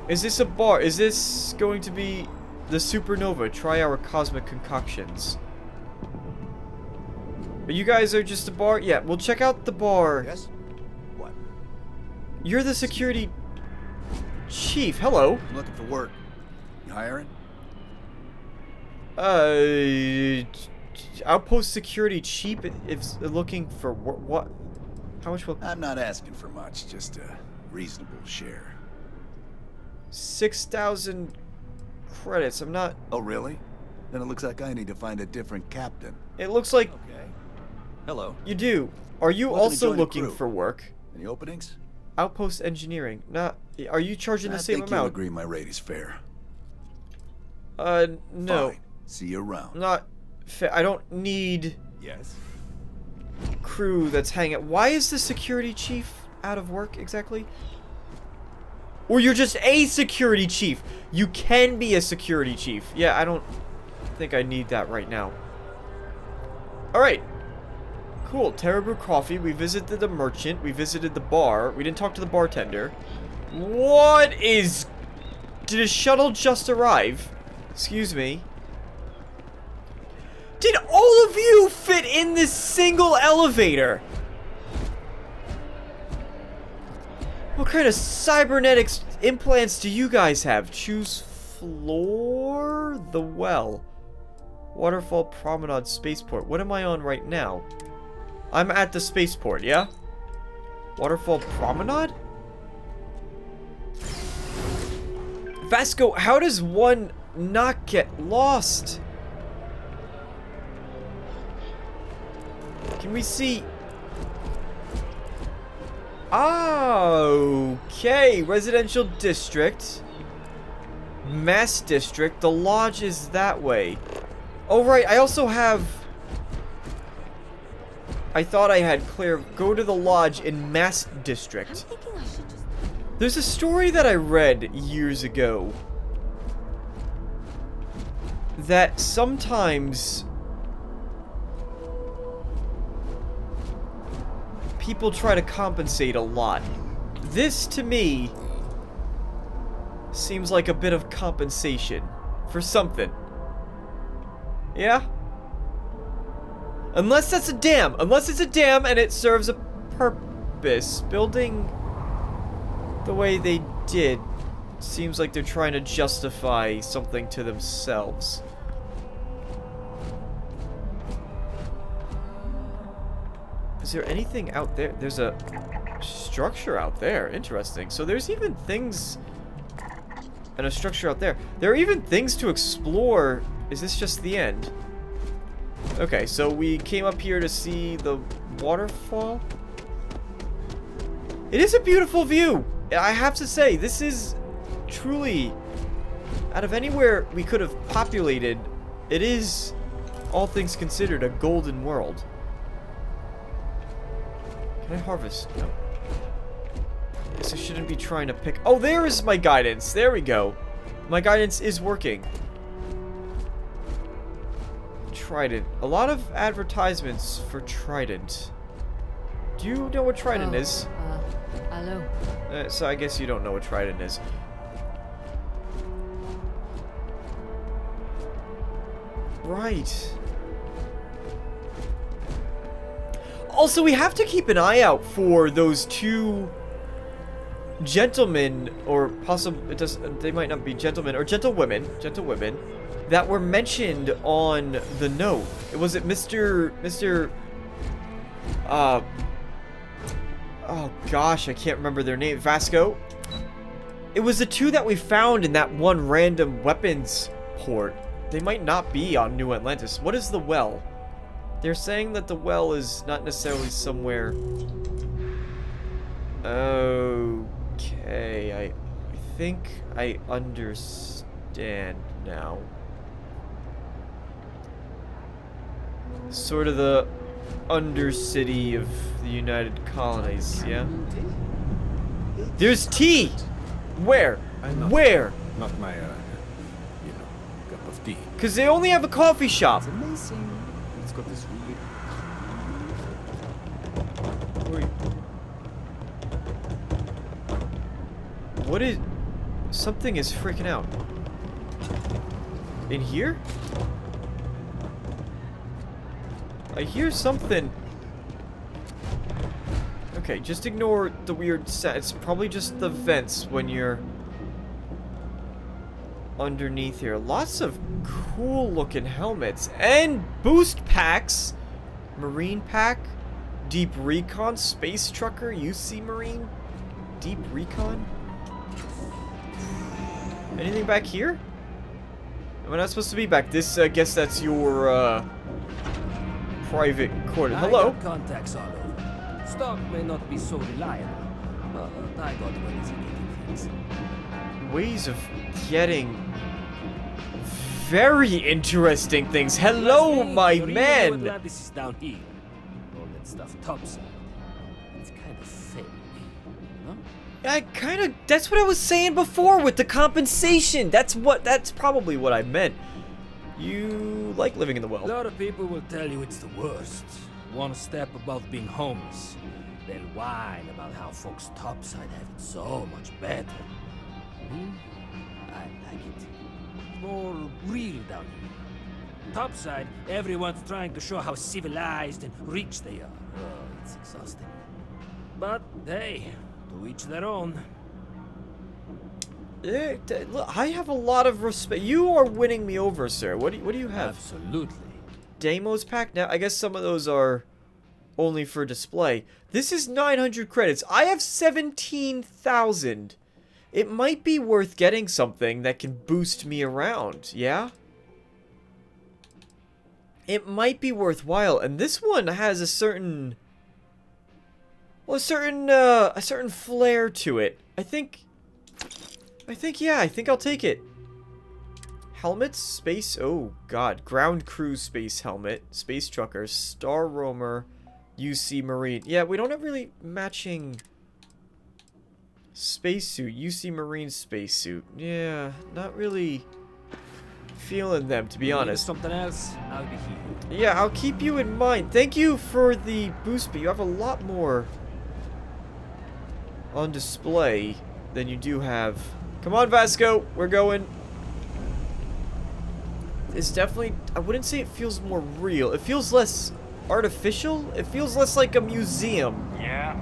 Speaker 1: Is this a bar? Is this going to be the supernova? Try our cosmic concoctions. You guys are just a bar? Yeah, we'll check out the bar.
Speaker 10: Yes? What?
Speaker 1: You're the security chief. Hello.
Speaker 16: I'm looking for work. You hiring?
Speaker 1: Outpost security chief if looking for what? How much will...
Speaker 16: I'm not asking for much, just a reasonable share.
Speaker 1: 6,000 credits. I'm not...
Speaker 16: Oh, really? Then it looks like I need to find a different captain.
Speaker 1: It looks like...
Speaker 6: Okay. Hello.
Speaker 1: You do. Are you
Speaker 16: Looking to
Speaker 1: also
Speaker 16: join the
Speaker 1: looking
Speaker 16: crew.
Speaker 1: for work?
Speaker 16: Any openings?
Speaker 1: Outpost engineering. Not... Are you charging the same
Speaker 16: I think you'll
Speaker 1: amount?
Speaker 16: agree my rate is fair.
Speaker 1: No.
Speaker 16: Fine. See you around.
Speaker 1: Not... I don't need...
Speaker 6: Yes.
Speaker 1: Crew that's hanging... Why is the security chief out of work exactly? Or you're just a security chief. You can be a security chief. Yeah, I don't think I need that right now. Alright. Cool. Terra Brew Coffee. We visited the merchant. We visited the bar. We didn't talk to the bartender. What is... Did a shuttle just arrive? Excuse me. Did all of you fit in this single elevator? What kind of cybernetics implants do you guys have? Choose floor? The well. Waterfall Promenade Spaceport. What am I on right now? I'm at the spaceport, yeah? Waterfall Promenade? Vasco, how does one not get lost? Can we see... Okay, residential district. Mass district. The lodge is that way. Oh, right, I also have... I thought I had clear... Go to the lodge in Mass district. There's a story that I read years ago that sometimes people try to compensate a lot. This, to me, seems like a bit of compensation for something. Yeah? Unless that's a dam. Unless it's a dam and it serves a purpose. Building the way they did seems like they're trying to justify something to themselves. Is there anything out there? There's a structure out there. Interesting. So there's even things... And a structure out there. There are even things to explore. Is this just the end? Okay, so we came up here to see the waterfall. It is a beautiful view. I have to say, this is truly... Out of anywhere we could have populated, it is, all things considered, a golden world. Can I harvest? No. Guess I shouldn't be trying to pick... Oh, there is my guidance. There we go. My guidance is working. Trident. A lot of advertisements for Trident. Do you know what Trident is?
Speaker 13: Hello.
Speaker 1: So I guess you don't know what Trident is. Right. Also, we have to keep an eye out for those two gentlemen, or possibly they might not be gentlemen, or gentlewomen that were mentioned on the note. Was it Mr. Oh gosh, I can't remember their name. Vasco? It was the two that we found in that one random weapons port. They might not be on New Atlantis. What is the well? They're saying that the well is not necessarily somewhere... Okay, I think I understand now. Sort of the undercity of the United Colonies, yeah? There's tea! Where? Where?
Speaker 17: Not my, cup of tea.
Speaker 1: Because they only have a coffee shop.
Speaker 17: It's amazing. It's got this
Speaker 1: Wait. What is... Something is freaking out. In here? I hear something. Okay, just ignore the weird set. It's probably just the vents when you're underneath here. Lots of cool looking helmets and boost packs. Marine pack, deep recon, space trucker, UC Marine, deep recon. Anything back here? Am I not supposed to be back? This, I guess that's your, private quarter. Hello?
Speaker 18: Contacts all over. Stock may not be so reliable, but I got ways of getting things.
Speaker 1: Ways of getting very interesting things. Hello, my man!
Speaker 18: Atlantis is down here. All that stuff topside. It's kind of fake, no?
Speaker 1: That's what I was saying before with the compensation. That's probably what I meant. You like living in the well.
Speaker 18: A lot of people will tell you it's the worst. One step above being homeless. They'll whine about how folks topside have it so much better. I like it. More real down here. Topside, everyone's trying to show how civilized and rich they are. Oh, it's exhausting. But hey, to each their own.
Speaker 1: Yeah, look, I have a lot of respect. You are winning me over, sir. What do you have?
Speaker 18: Absolutely.
Speaker 1: Deimos pack? Now, I guess some of those are only for display. This is 900 credits. I have 17,000. It might be worth getting something that can boost me around, yeah? It might be worthwhile, and this one has a certain... Well, a certain flair to it. I think, yeah, I think I'll take it. Helmets, space, oh god, ground crew space helmet, space trucker, star roamer, UC Marine. Yeah, we don't have really matching spacesuit, UC Marine spacesuit. Yeah, not really feeling them, to be honest.
Speaker 18: Something else, I'll be here.
Speaker 1: Yeah, I'll keep you in mind. Thank you for the boost, but you have a lot more on display than you do have. Come on, Vasco, we're going. It's definitely, I wouldn't say it feels more real. It feels less artificial. It feels less like a museum.
Speaker 11: Yeah.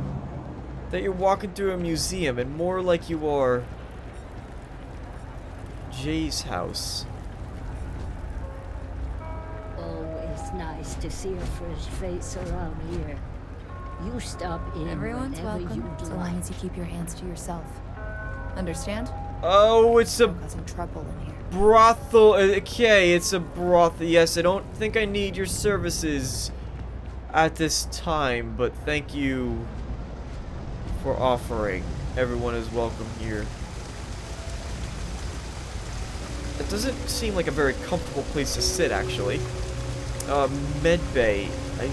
Speaker 1: That you're walking through a museum, and more like you are Jay's house.
Speaker 19: Always nice to see a fresh face around here. You stop in
Speaker 14: Everyone's
Speaker 19: whenever
Speaker 14: welcome,
Speaker 19: you'd
Speaker 14: so
Speaker 19: like.
Speaker 14: long as you keep your hands to yourself. Understand?
Speaker 1: Oh, it's a
Speaker 14: causing trouble in here.
Speaker 1: brothel. Okay, it's a brothel. Yes, I don't think I need your services at this time, but thank you for offering. Everyone is welcome here. It doesn't seem like a very comfortable place to sit, actually. Med bay. I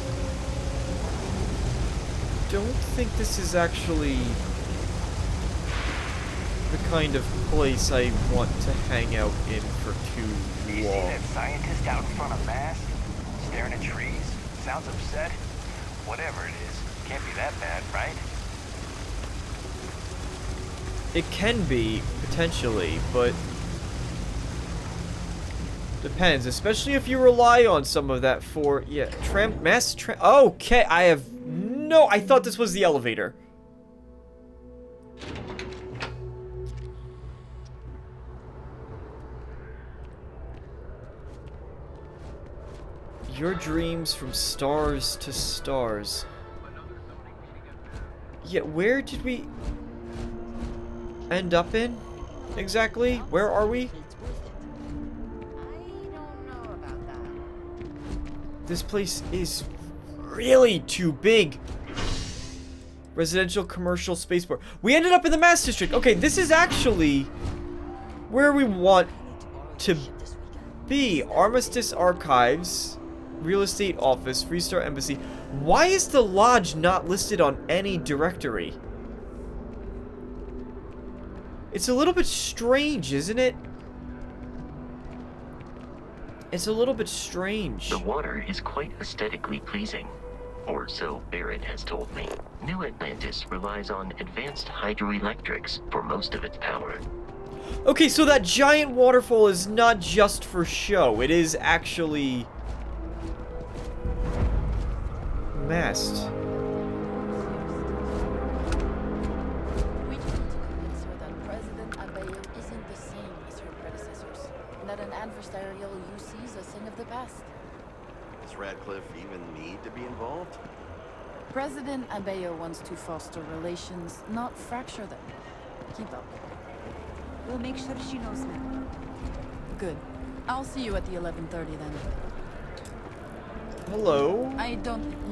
Speaker 1: don't think this is actually the kind of place I want to hang out in for too
Speaker 11: You see
Speaker 1: long.
Speaker 11: that scientist out in front of Mast? Staring at trees? Sounds upset? Whatever it is, can't be that bad, right?
Speaker 1: It can be, potentially, but depends, especially if you rely on some of that for, yeah, okay, I thought this was the elevator. Your dreams from stars to stars. Yeah, where did we end up in? Exactly? Where are we? This place is really too big. Residential, commercial, spaceport. We ended up in the Mass District. Okay, this is actually where we want to be. Armistice Archives, Real Estate Office, Freestar Embassy. Why is the lodge not listed on any directory? It's a little bit strange, isn't it? It's a little bit strange.
Speaker 2: The water is quite aesthetically pleasing, or so Barrett has told me. New Atlantis relies on advanced hydroelectrics for most of its power.
Speaker 1: Okay, so that giant waterfall is not just for show. It is actually masked.
Speaker 20: That an adversarial UC is a thing of the past.
Speaker 21: Does Radcliffe even need to be involved?
Speaker 20: President Abeyo wants to foster relations, not fracture them. Keep up.
Speaker 14: We'll make sure she knows now.
Speaker 20: Good. I'll see you at the 11:30 then.
Speaker 1: Hello?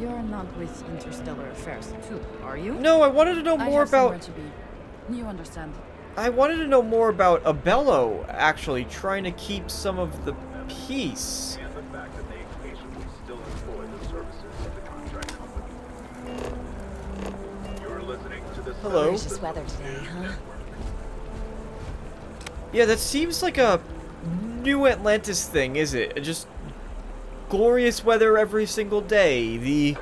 Speaker 20: You're not with Interstellar Affairs too, are you?
Speaker 1: No, I wanted to know more about...
Speaker 20: To be. You understand.
Speaker 1: I wanted to know more about Abello, actually, trying to keep some of the peace.
Speaker 3: And the fact that they occasionally still employ the services of the contract company. You're listening to this.
Speaker 1: Hello?
Speaker 14: Gorgeous weather today, huh?
Speaker 1: Yeah, that seems like a New Atlantis thing, is it? Just glorious weather every single day. The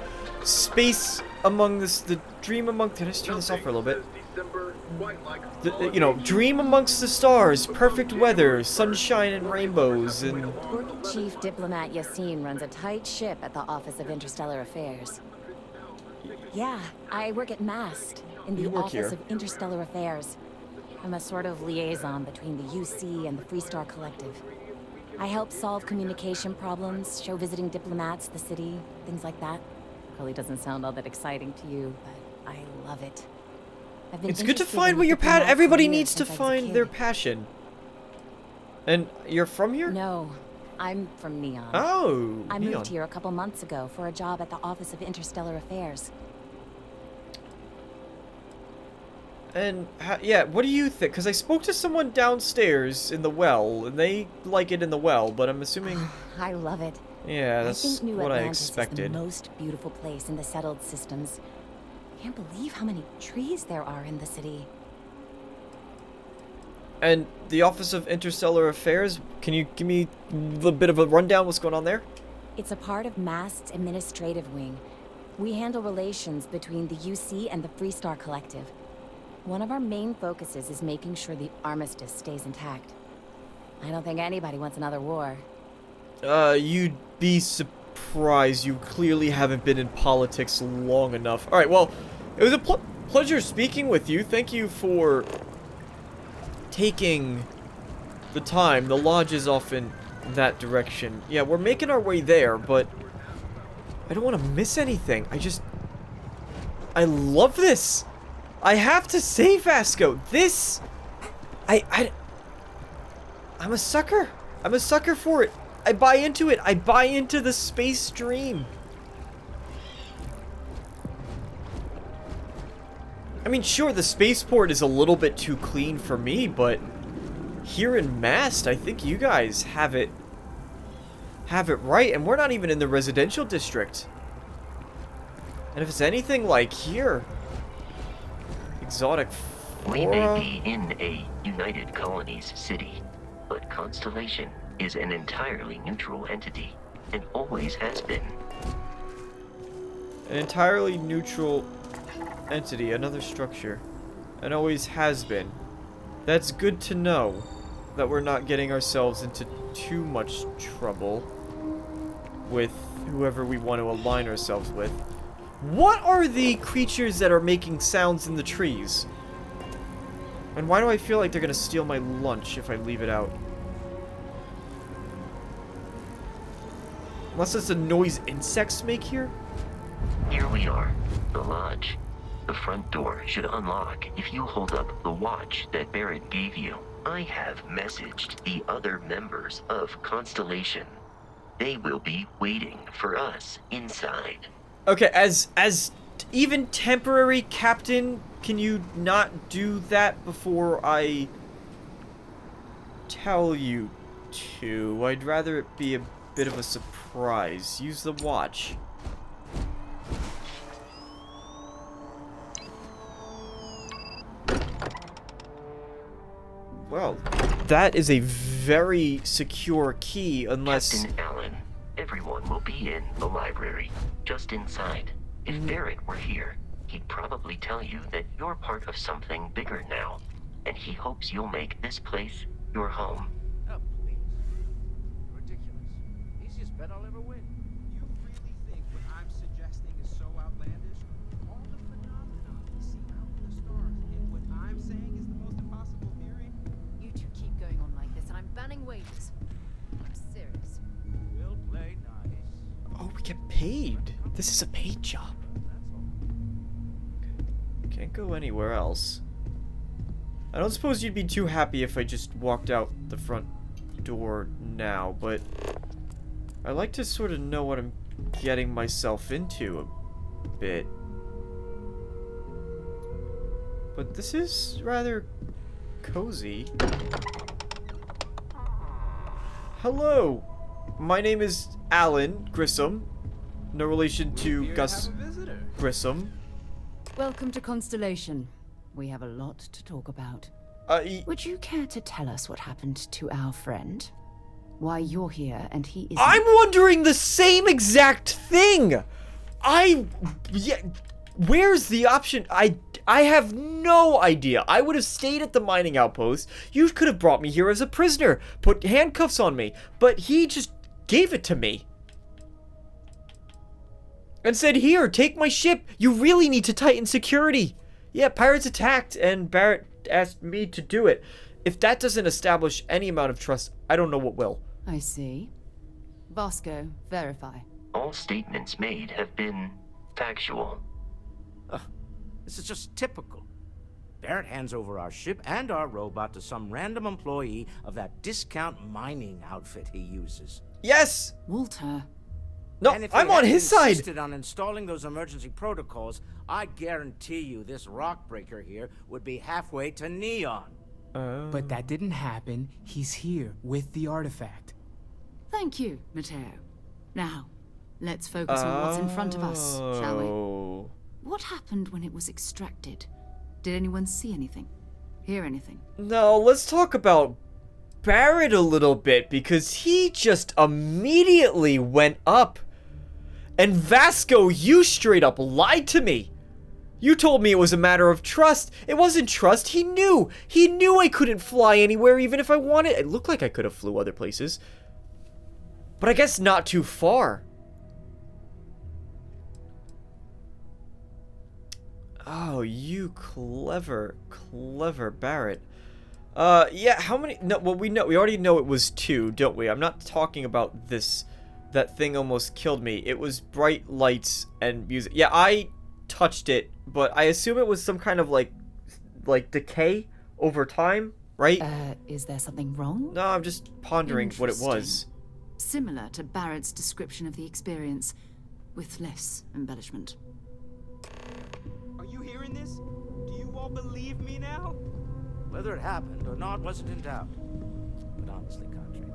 Speaker 1: space among this, the dream among... Can I just turn this off for a little bit? You know, dream amongst the stars, perfect weather, sunshine and rainbows, and...
Speaker 14: Chief Diplomat Yassine runs a tight ship at the Office of Interstellar Affairs. Yeah, I work at MAST, in the Office of Interstellar Affairs. I'm a sort of liaison between the UC and the Freestar Collective. I help solve communication problems, show visiting diplomats the city, things like that. Probably doesn't sound all that exciting to you, but I love it.
Speaker 1: It's good to find what your passion... Everybody needs to find their passion. And you're from here?
Speaker 14: No, I'm from Neon.
Speaker 1: Oh,
Speaker 14: I moved here a couple months ago for a job at the Office of Interstellar Affairs.
Speaker 1: And, yeah, what do you think? Because I spoke to someone downstairs in the well, and they like it in the well, but I'm assuming...
Speaker 14: I love it.
Speaker 1: Yeah, that's what I expected.
Speaker 14: Is the most beautiful place in the settled systems. Can't believe how many trees there are in the city.
Speaker 1: And the Office of Interstellar Affairs, can you give me a bit of a rundown what's going on there?
Speaker 14: It's a part of MAST's administrative wing. We handle relations between the UC and the Freestar Collective. One of our main focuses is making sure the armistice stays intact. I don't think anybody wants another war.
Speaker 1: You'd be surprised. You clearly haven't been in politics long enough. Alright, well, it was a pleasure speaking with you. Thank you for taking the time. The lodge is off in that direction. Yeah, we're making our way there, but I don't want to miss anything. I love this. I have to say, Vasco, this... I'm a sucker. I'm a sucker for it. I buy into it. I buy into the space dream. I mean, sure, the spaceport is a little bit too clean for me, but here in Mast, I think you guys have it right, and we're not even in the residential district. And if it's anything like here, exotic flora.
Speaker 2: We may be in a United Colonies city, but Constellation is an entirely neutral entity, and always has been.
Speaker 1: An entirely neutral entity, another structure, and always has been. That's good to know, that we're not getting ourselves into too much trouble with whoever we want to align ourselves with. What are the creatures that are making sounds in the trees? And why do I feel like they're gonna steal my lunch if I leave it out? Unless it's a noise insects make here?
Speaker 2: Here we are, the lodge. The front door should unlock if you hold up the watch that Barrett gave you. I have messaged the other members of Constellation. They will be waiting for us inside.
Speaker 1: Okay, as even temporary captain, can you not do that before I tell you to? I'd rather it be a bit of a surprise. Use the watch. Well, that is a very secure key, unless...
Speaker 2: Captain Allen, everyone will be in the library, just inside. If Barrett were here, he'd probably tell you that you're part of something bigger now, and he hopes you'll make this place your home.
Speaker 11: Oh, please. Ridiculous. Easiest bet I'll ever win. You really think what I'm suggesting is so outlandish? All the phenomena we see out in the stars, and what I'm saying is the most impossible theory?
Speaker 13: You two keep going on like this, and I'm banning wages. I'm serious.
Speaker 11: We'll play nice.
Speaker 1: Oh, we get paid. This is a paid job. Okay. Can't go anywhere else. I don't suppose you'd be too happy if I just walked out the front door now, but I like to sort of know what I'm getting myself into a bit. But this is rather cozy. Hello! My name is Alan Grissom. No relation to Gus Grissom.
Speaker 4: Welcome to Constellation. We have a lot to talk about. Would you care to tell us what happened to our friend? Why you're here and he isn't?
Speaker 1: I'm wondering the same exact thing! Where's the option? I have no idea. I would have stayed at the mining outpost. You could have brought me here as a prisoner, put handcuffs on me, but he just gave it to me. And said, here, take my ship. You really need to tighten security. Yeah, pirates attacked, and Barrett asked me to do it. If that doesn't establish any amount of trust, I don't know what will.
Speaker 4: I see. Vasco, verify.
Speaker 2: All statements made have been factual.
Speaker 22: This is just typical. Barrett hands over our ship and our robot to some random employee of that discount mining outfit he uses.
Speaker 1: Yes!
Speaker 4: Walter.
Speaker 1: No, I'm on his side.
Speaker 22: Insisted on installing those emergency protocols, I guarantee you this rock breaker here would be halfway to Neon.
Speaker 12: But that didn't happen. He's here with the artifact.
Speaker 4: Thank you, Matteo. Now, let's focus on what's in front of us, shall we? What happened when it was extracted? Did anyone see anything? Hear anything?
Speaker 1: No, let's talk about Barrett a little bit, because he just immediately went up. And Vasco, you straight up lied to me. You told me it was a matter of trust. It wasn't trust. He knew. He knew I couldn't fly anywhere even if I wanted. It looked like I could have flew other places. But I guess not too far. Oh, you clever, clever Barrett. Yeah, how many? No, well, we already know it was 2, don't we? I'm not talking about this. That thing almost killed me. It was bright lights and music. Yeah, I touched it, but I assume it was some kind of like decay over time, right?
Speaker 4: Is there something wrong?
Speaker 1: No, I'm just pondering what it was.
Speaker 4: Similar to Barrett's description of the experience, with less embellishment.
Speaker 11: Are you hearing this? Do you all believe me now?
Speaker 22: Whether it happened or not wasn't in doubt. But honestly, Country,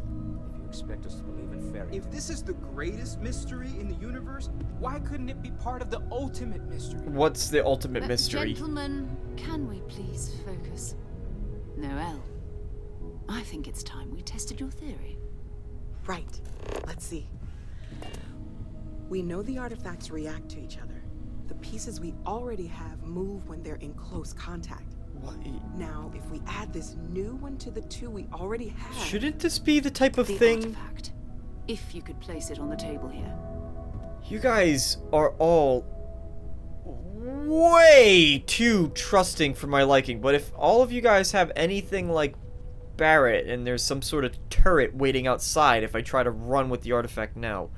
Speaker 22: if you expect us to believe in fairy tales...
Speaker 11: If this is the greatest mystery in the universe, why couldn't it be part of the ultimate mystery?
Speaker 1: What's the ultimate mystery?
Speaker 4: Gentlemen, can we please focus? Noel, I think it's time we tested your theory.
Speaker 23: Right. Let's see. We know the artifacts react to each other. The pieces we already have move when they're in close contact.
Speaker 1: What?
Speaker 23: Now, if we add this new one to the 2 we already have...
Speaker 1: Shouldn't this be the type of
Speaker 4: the
Speaker 1: thing...
Speaker 4: artifact, if you could place it on the table here.
Speaker 1: You guys are all way too trusting for my liking, but if all of you guys have anything like Barrett and there's some sort of turret waiting outside if I try to run with the artifact now,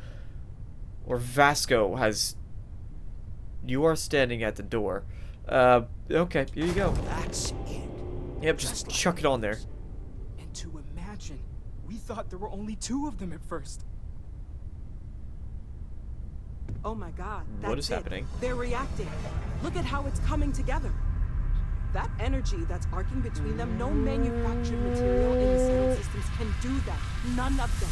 Speaker 1: Or Vasco has... You are standing at the door. Okay, here you go.
Speaker 12: That's it.
Speaker 1: Yep, just chuck it on there.
Speaker 12: And to imagine, we thought there were only 2 of them at first.
Speaker 23: Oh my god,
Speaker 1: What is
Speaker 23: that's it.
Speaker 1: happening?
Speaker 23: They're reacting. Look at how it's coming together. That energy that's arcing between them, no manufactured material in the settled systems can do that. None of them.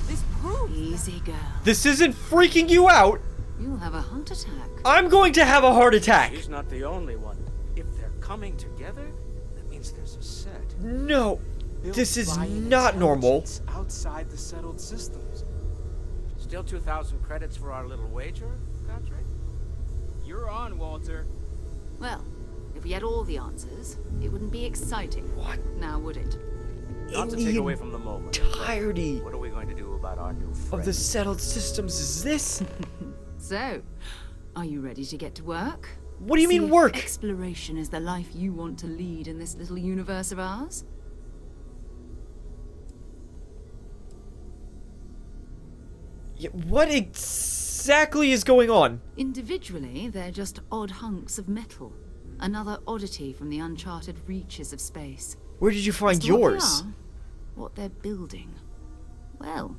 Speaker 23: This proves
Speaker 4: Easy, girl.
Speaker 1: This isn't freaking you out!
Speaker 4: You'll have a heart attack.
Speaker 1: I'm going to have a heart attack!
Speaker 11: She's not the only one. If they're coming together, that means there's a set.
Speaker 1: No,
Speaker 12: Built
Speaker 1: this is
Speaker 12: by an
Speaker 1: not normal.
Speaker 12: intelligence outside the settled systems.
Speaker 11: Still 2,000 credits for our little wager, Godfrey?
Speaker 12: You're on, Walter.
Speaker 4: Well, if we had all the answers, it wouldn't be exciting.
Speaker 1: What?
Speaker 4: Now, would it?
Speaker 11: Not to take away from the moment.
Speaker 1: Entirety
Speaker 11: What are we going to do about our new friend?
Speaker 1: of the settled systems is this?
Speaker 4: So, are you ready to get to work?
Speaker 1: What do you
Speaker 4: See
Speaker 1: mean
Speaker 4: if
Speaker 1: work?
Speaker 4: Exploration is the life you want to lead in this little universe of ours?
Speaker 1: Yeah, what exactly is going on?
Speaker 4: Individually, they're just odd hunks of metal. Another oddity from the uncharted reaches of space.
Speaker 1: Where did you find
Speaker 4: As to what they
Speaker 1: yours?
Speaker 4: are, what they're building. Well,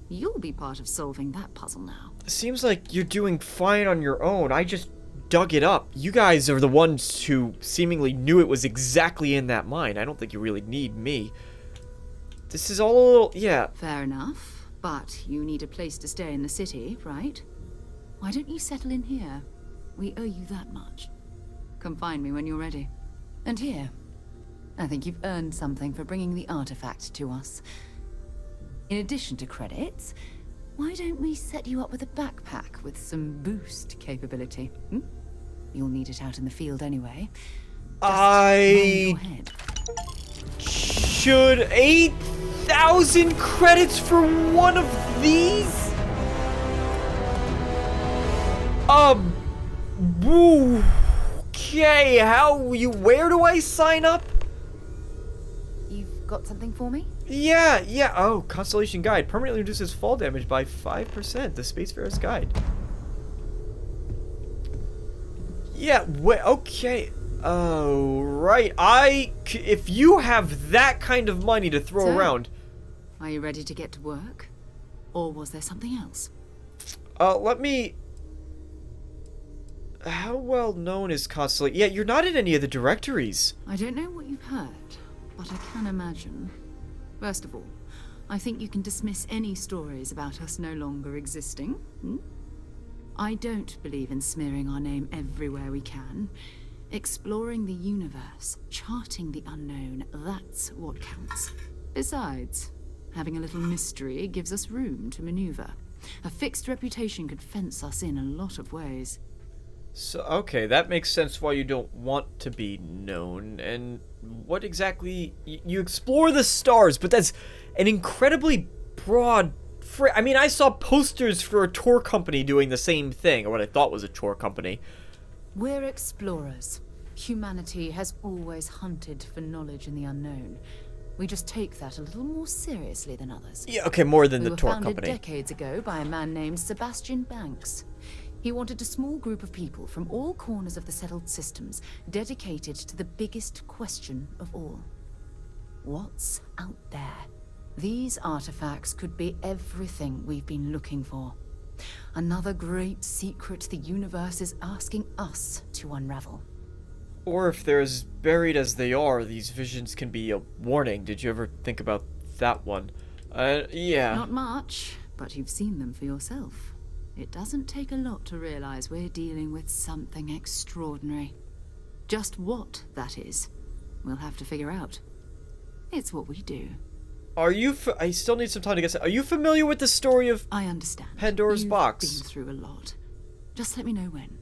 Speaker 4: you'll be part of solving that puzzle now.
Speaker 1: Seems like you're doing fine on your own. I just dug it up. You guys are the ones who seemingly knew it was exactly in that mine. I don't think you really need me. This is all a little... yeah.
Speaker 4: Fair enough. But you need a place to stay in the city, right? Why don't you settle in here? We owe you that much. Come find me when you're ready. And here, I think you've earned something for bringing the artifact to us. In addition to credits, why don't we set you up with a backpack with some boost capability? Hmm? You'll need it out in the field anyway. Just mind your head.
Speaker 1: Should 8,000 credits for one of these? Woo. Okay, where do I sign up?
Speaker 4: You've got something for me?
Speaker 1: Yeah. Oh, Constellation Guide. Permanently reduces fall damage by 5%. The Spacefarer's Guide. Yeah, okay. Oh, right. If you have that kind of money to throw around.
Speaker 4: Are you ready to get to work? Or was there something else?
Speaker 1: Let me... How well known is Constellation? Yeah, you're not in any of the directories.
Speaker 4: I don't know what you've heard, but I can imagine. First of all, I think you can dismiss any stories about us no longer existing. Hmm? I don't believe in smearing our name everywhere we can. Exploring the universe, charting the unknown, that's what counts. Besides, having a little mystery gives us room to maneuver. A fixed reputation could fence us in a lot of ways.
Speaker 1: So, okay, that makes sense why you don't want to be known. And what exactly... You explore the stars, but that's an incredibly broad... I mean, I saw posters for a tour company doing the same thing, or what I thought was a tour company.
Speaker 4: We're explorers. Humanity has always hunted for knowledge in the unknown. We just take that a little more seriously than others.
Speaker 1: Yeah, okay, more than the tour
Speaker 4: company. We were
Speaker 1: company.
Speaker 4: founded decades ago by a man named Sebastian Banks. He wanted a small group of people from all corners of the settled systems dedicated to the biggest question of all. What's out there? These artifacts could be everything we've been looking for. Another great secret the universe is asking us to unravel.
Speaker 1: Or if they're as buried as they are, these visions can be a warning. Did you ever think about that one? Yeah.
Speaker 4: Not much, but you've seen them for yourself. It doesn't take a lot to realize we're dealing with something extraordinary. Just what that is, we'll have to figure out. It's what we do.
Speaker 1: Are you... I still need some time to get... Are you familiar with the story of...
Speaker 4: I understand.
Speaker 1: Pandora's
Speaker 4: You've
Speaker 1: box?
Speaker 4: been through a lot. Just let me know when.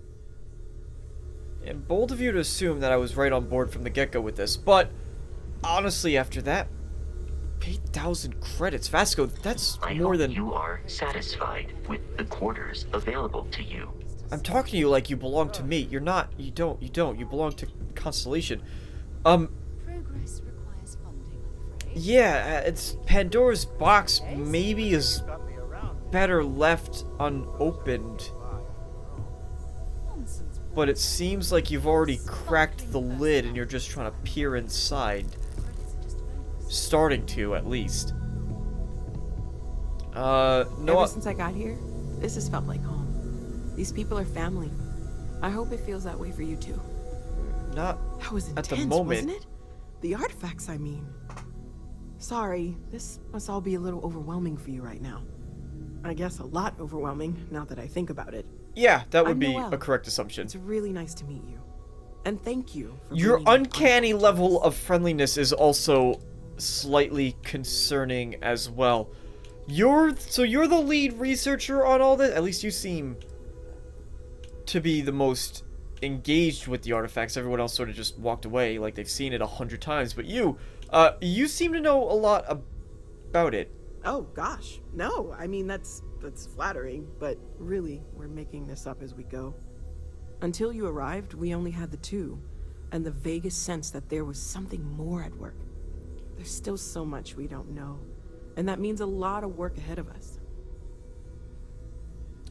Speaker 1: And bold of you to assume that I was right on board from the get-go with this, but honestly, after that, 8,000 credits, Vasco, that's more than...
Speaker 2: you are satisfied with the quarters available to you.
Speaker 1: I'm talking to you like you belong to me. You're not. You don't. You belong to Constellation.
Speaker 4: Progress requires funding, I'm afraid.
Speaker 1: Yeah, it's Pandora's box maybe is better left unopened. But it seems like you've already cracked the lid and you're just trying to peer inside. Starting to, at least.
Speaker 23: Ever since I got here, this has felt like home. These people are family. I hope it feels that way for you too.
Speaker 1: Not
Speaker 23: that was intense,
Speaker 1: at the moment.
Speaker 23: Wasn't it? The artifacts, I mean. Sorry, this must all be a little overwhelming for you right now. I guess a lot overwhelming, now that I think about it.
Speaker 1: Yeah, that would be
Speaker 23: Noelle.
Speaker 1: a correct assumption.
Speaker 23: It's really nice to meet you. And thank you for
Speaker 1: Your
Speaker 23: being
Speaker 1: uncanny level of friendliness is also slightly concerning as well. You're the lead researcher on all this? At least you seem to be the most engaged with the artifacts. Everyone else sort of just walked away like they've seen it 100 times. But you seem to know a lot about it.
Speaker 23: Oh gosh, no. I mean, that's flattering, but really, we're making this up as we go. Until you arrived, we only had the two, and the vaguest sense that there was something more at work. There's still so much we don't know, and that means a lot of work ahead of us.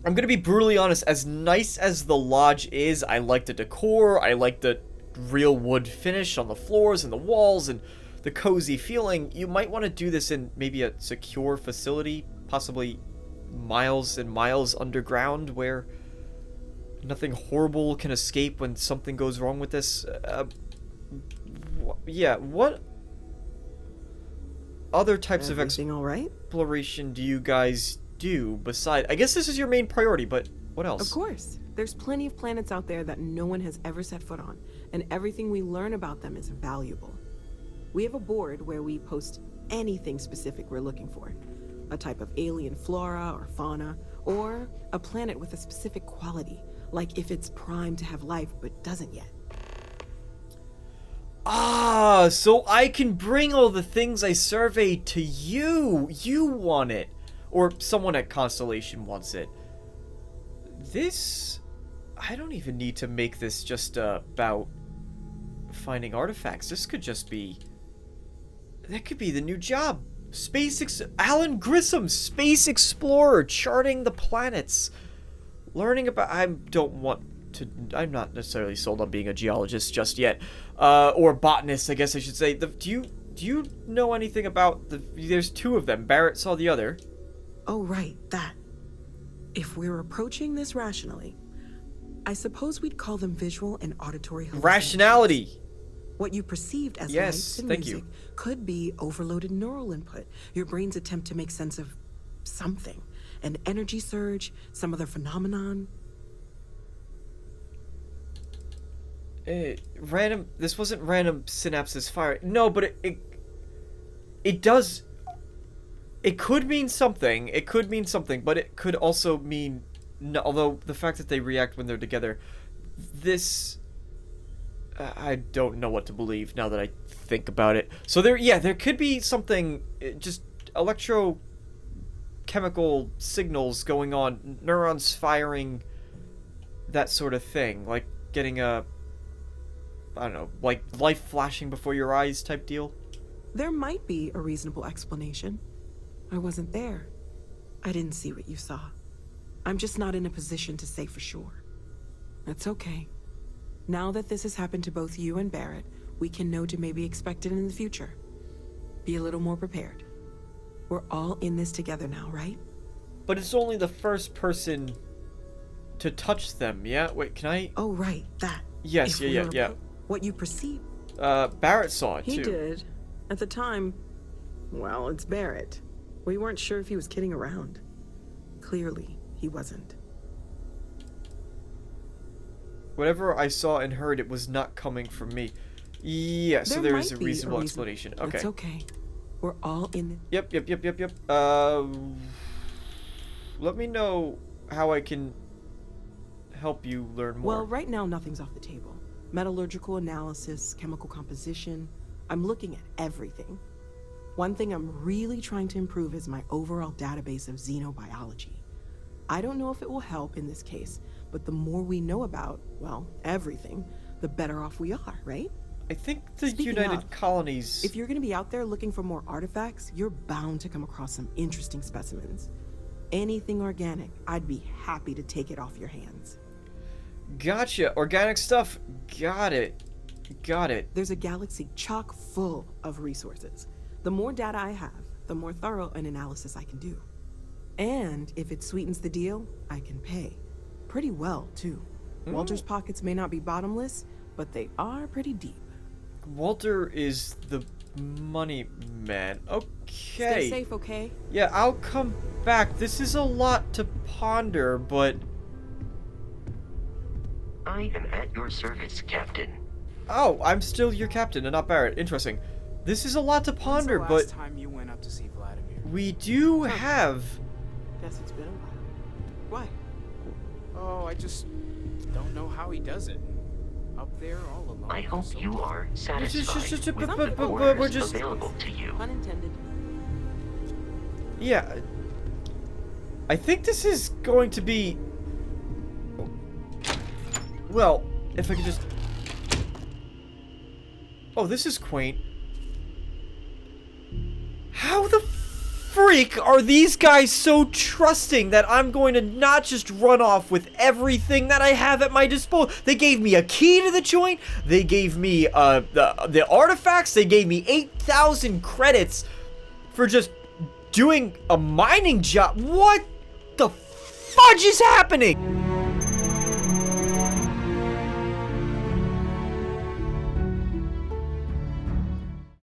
Speaker 1: I'm gonna be brutally honest, as nice as the lodge is, I like the decor, I like the real wood finish on the floors and the walls, and the cozy feeling. You might want to do this in maybe a secure facility, possibly miles and miles underground, where nothing horrible can escape when something goes wrong with this. Yeah, what other types of exploration do you guys do beside? I guess this is your main priority, but what else?
Speaker 23: Of course. There's plenty of planets out there that no one has ever set foot on, and everything we learn about them is valuable. We have a board where we post anything specific we're looking for. A type of alien flora or fauna, or a planet with a specific quality, like if it's primed to have life but doesn't yet.
Speaker 1: Ah, so I can bring all the things I surveyed to you. You want it. Or someone at Constellation wants it. This... I don't even need to make this just about finding artifacts. This could just be... That could be the new job. Alan Grissom, space explorer, charting the planets. Learning about... I'm not necessarily sold on being a geologist just yet. Or botanist, I guess I should say. Do you know anything about there's two of them. Barrett saw the other.
Speaker 23: Oh, right, that. If we're approaching this rationally, I suppose we'd call them visual and auditory hallucinations.
Speaker 1: Rationality.
Speaker 23: What you perceived as lights and music could be overloaded neural input. Your brain's attempt to make sense of something. An energy surge, some other phenomenon.
Speaker 1: This wasn't random synapses fire. No, but it does... It could mean something. It could mean something, but it could also mean... No, although the fact that they react when they're together... This... I don't know what to believe now that I think about it. So there could be something... Just electrochemical signals going on. Neurons firing... That sort of thing. Like getting a... I don't know, like life flashing before your eyes type deal?
Speaker 23: There might be a reasonable explanation. I wasn't there. I didn't see what you saw. I'm just not in a position to say for sure. That's okay. Now that this has happened to both you and Barrett, we can know to maybe expect it in the future. Be a little more prepared. We're all in this together now, right?
Speaker 1: But it's only the first person to touch them, yeah? Wait, can I...
Speaker 23: Oh, right, that.
Speaker 1: Yes, yeah.
Speaker 23: What you perceive.
Speaker 1: Barrett saw it, too.
Speaker 23: He did. At the time, well, it's Barrett. We weren't sure if he was kidding around. Clearly, he wasn't.
Speaker 1: Whatever I saw and heard, it was not coming from me. Yeah, so there is a reasonable explanation. Okay.
Speaker 23: It's okay. We're all in
Speaker 1: Yep. Let me know how I can help you learn more.
Speaker 23: Well, right now, nothing's off the table. Metallurgical analysis, chemical composition. I'm looking at everything. One thing I'm really trying to improve is my overall database of xenobiology. I don't know if it will help in this case, but the more we know about, well, everything, the better off we are, right?
Speaker 1: I think the United Colonies...
Speaker 23: If you're going to be out there looking for more artifacts, you're bound to come across some interesting specimens. anything organic, I'd be happy to take it off your hands.
Speaker 1: Gotcha. Organic stuff. Got it. Got it.
Speaker 23: There's a galaxy chock full of resources. The more data I have, the more thorough an analysis I can do. And if it sweetens the deal, I can pay. Pretty well, too. Walter's pockets may not be bottomless, but they are pretty deep.
Speaker 1: Walter is the money man. Okay.
Speaker 23: Stay safe, okay?
Speaker 1: Yeah, I'll come back. This is a lot to ponder, but...
Speaker 2: I am at your service, Captain.
Speaker 1: Oh, I'm still your captain and not Barrett. Interesting. This is a lot to ponder,
Speaker 11: When's the last time you went up to see Vladimir?
Speaker 1: we do have...
Speaker 23: Guess it's been a while. Why?
Speaker 11: Oh, I just don't know how he does it. Up there all alone.
Speaker 2: I hope you are satisfied
Speaker 1: just-
Speaker 2: with
Speaker 1: but-
Speaker 2: the
Speaker 1: but
Speaker 2: orders
Speaker 1: we're just-
Speaker 2: available to you.
Speaker 23: Unintended.
Speaker 1: Yeah. I think this is going to be... Well, if I could just... Oh, this is quaint. How the freak are these guys so trusting that I'm going to not just run off with everything that I have at my disposal? They gave me a key to the joint. They gave me the artifacts. They gave me 8,000 credits for just doing a mining job. What the fudge is happening?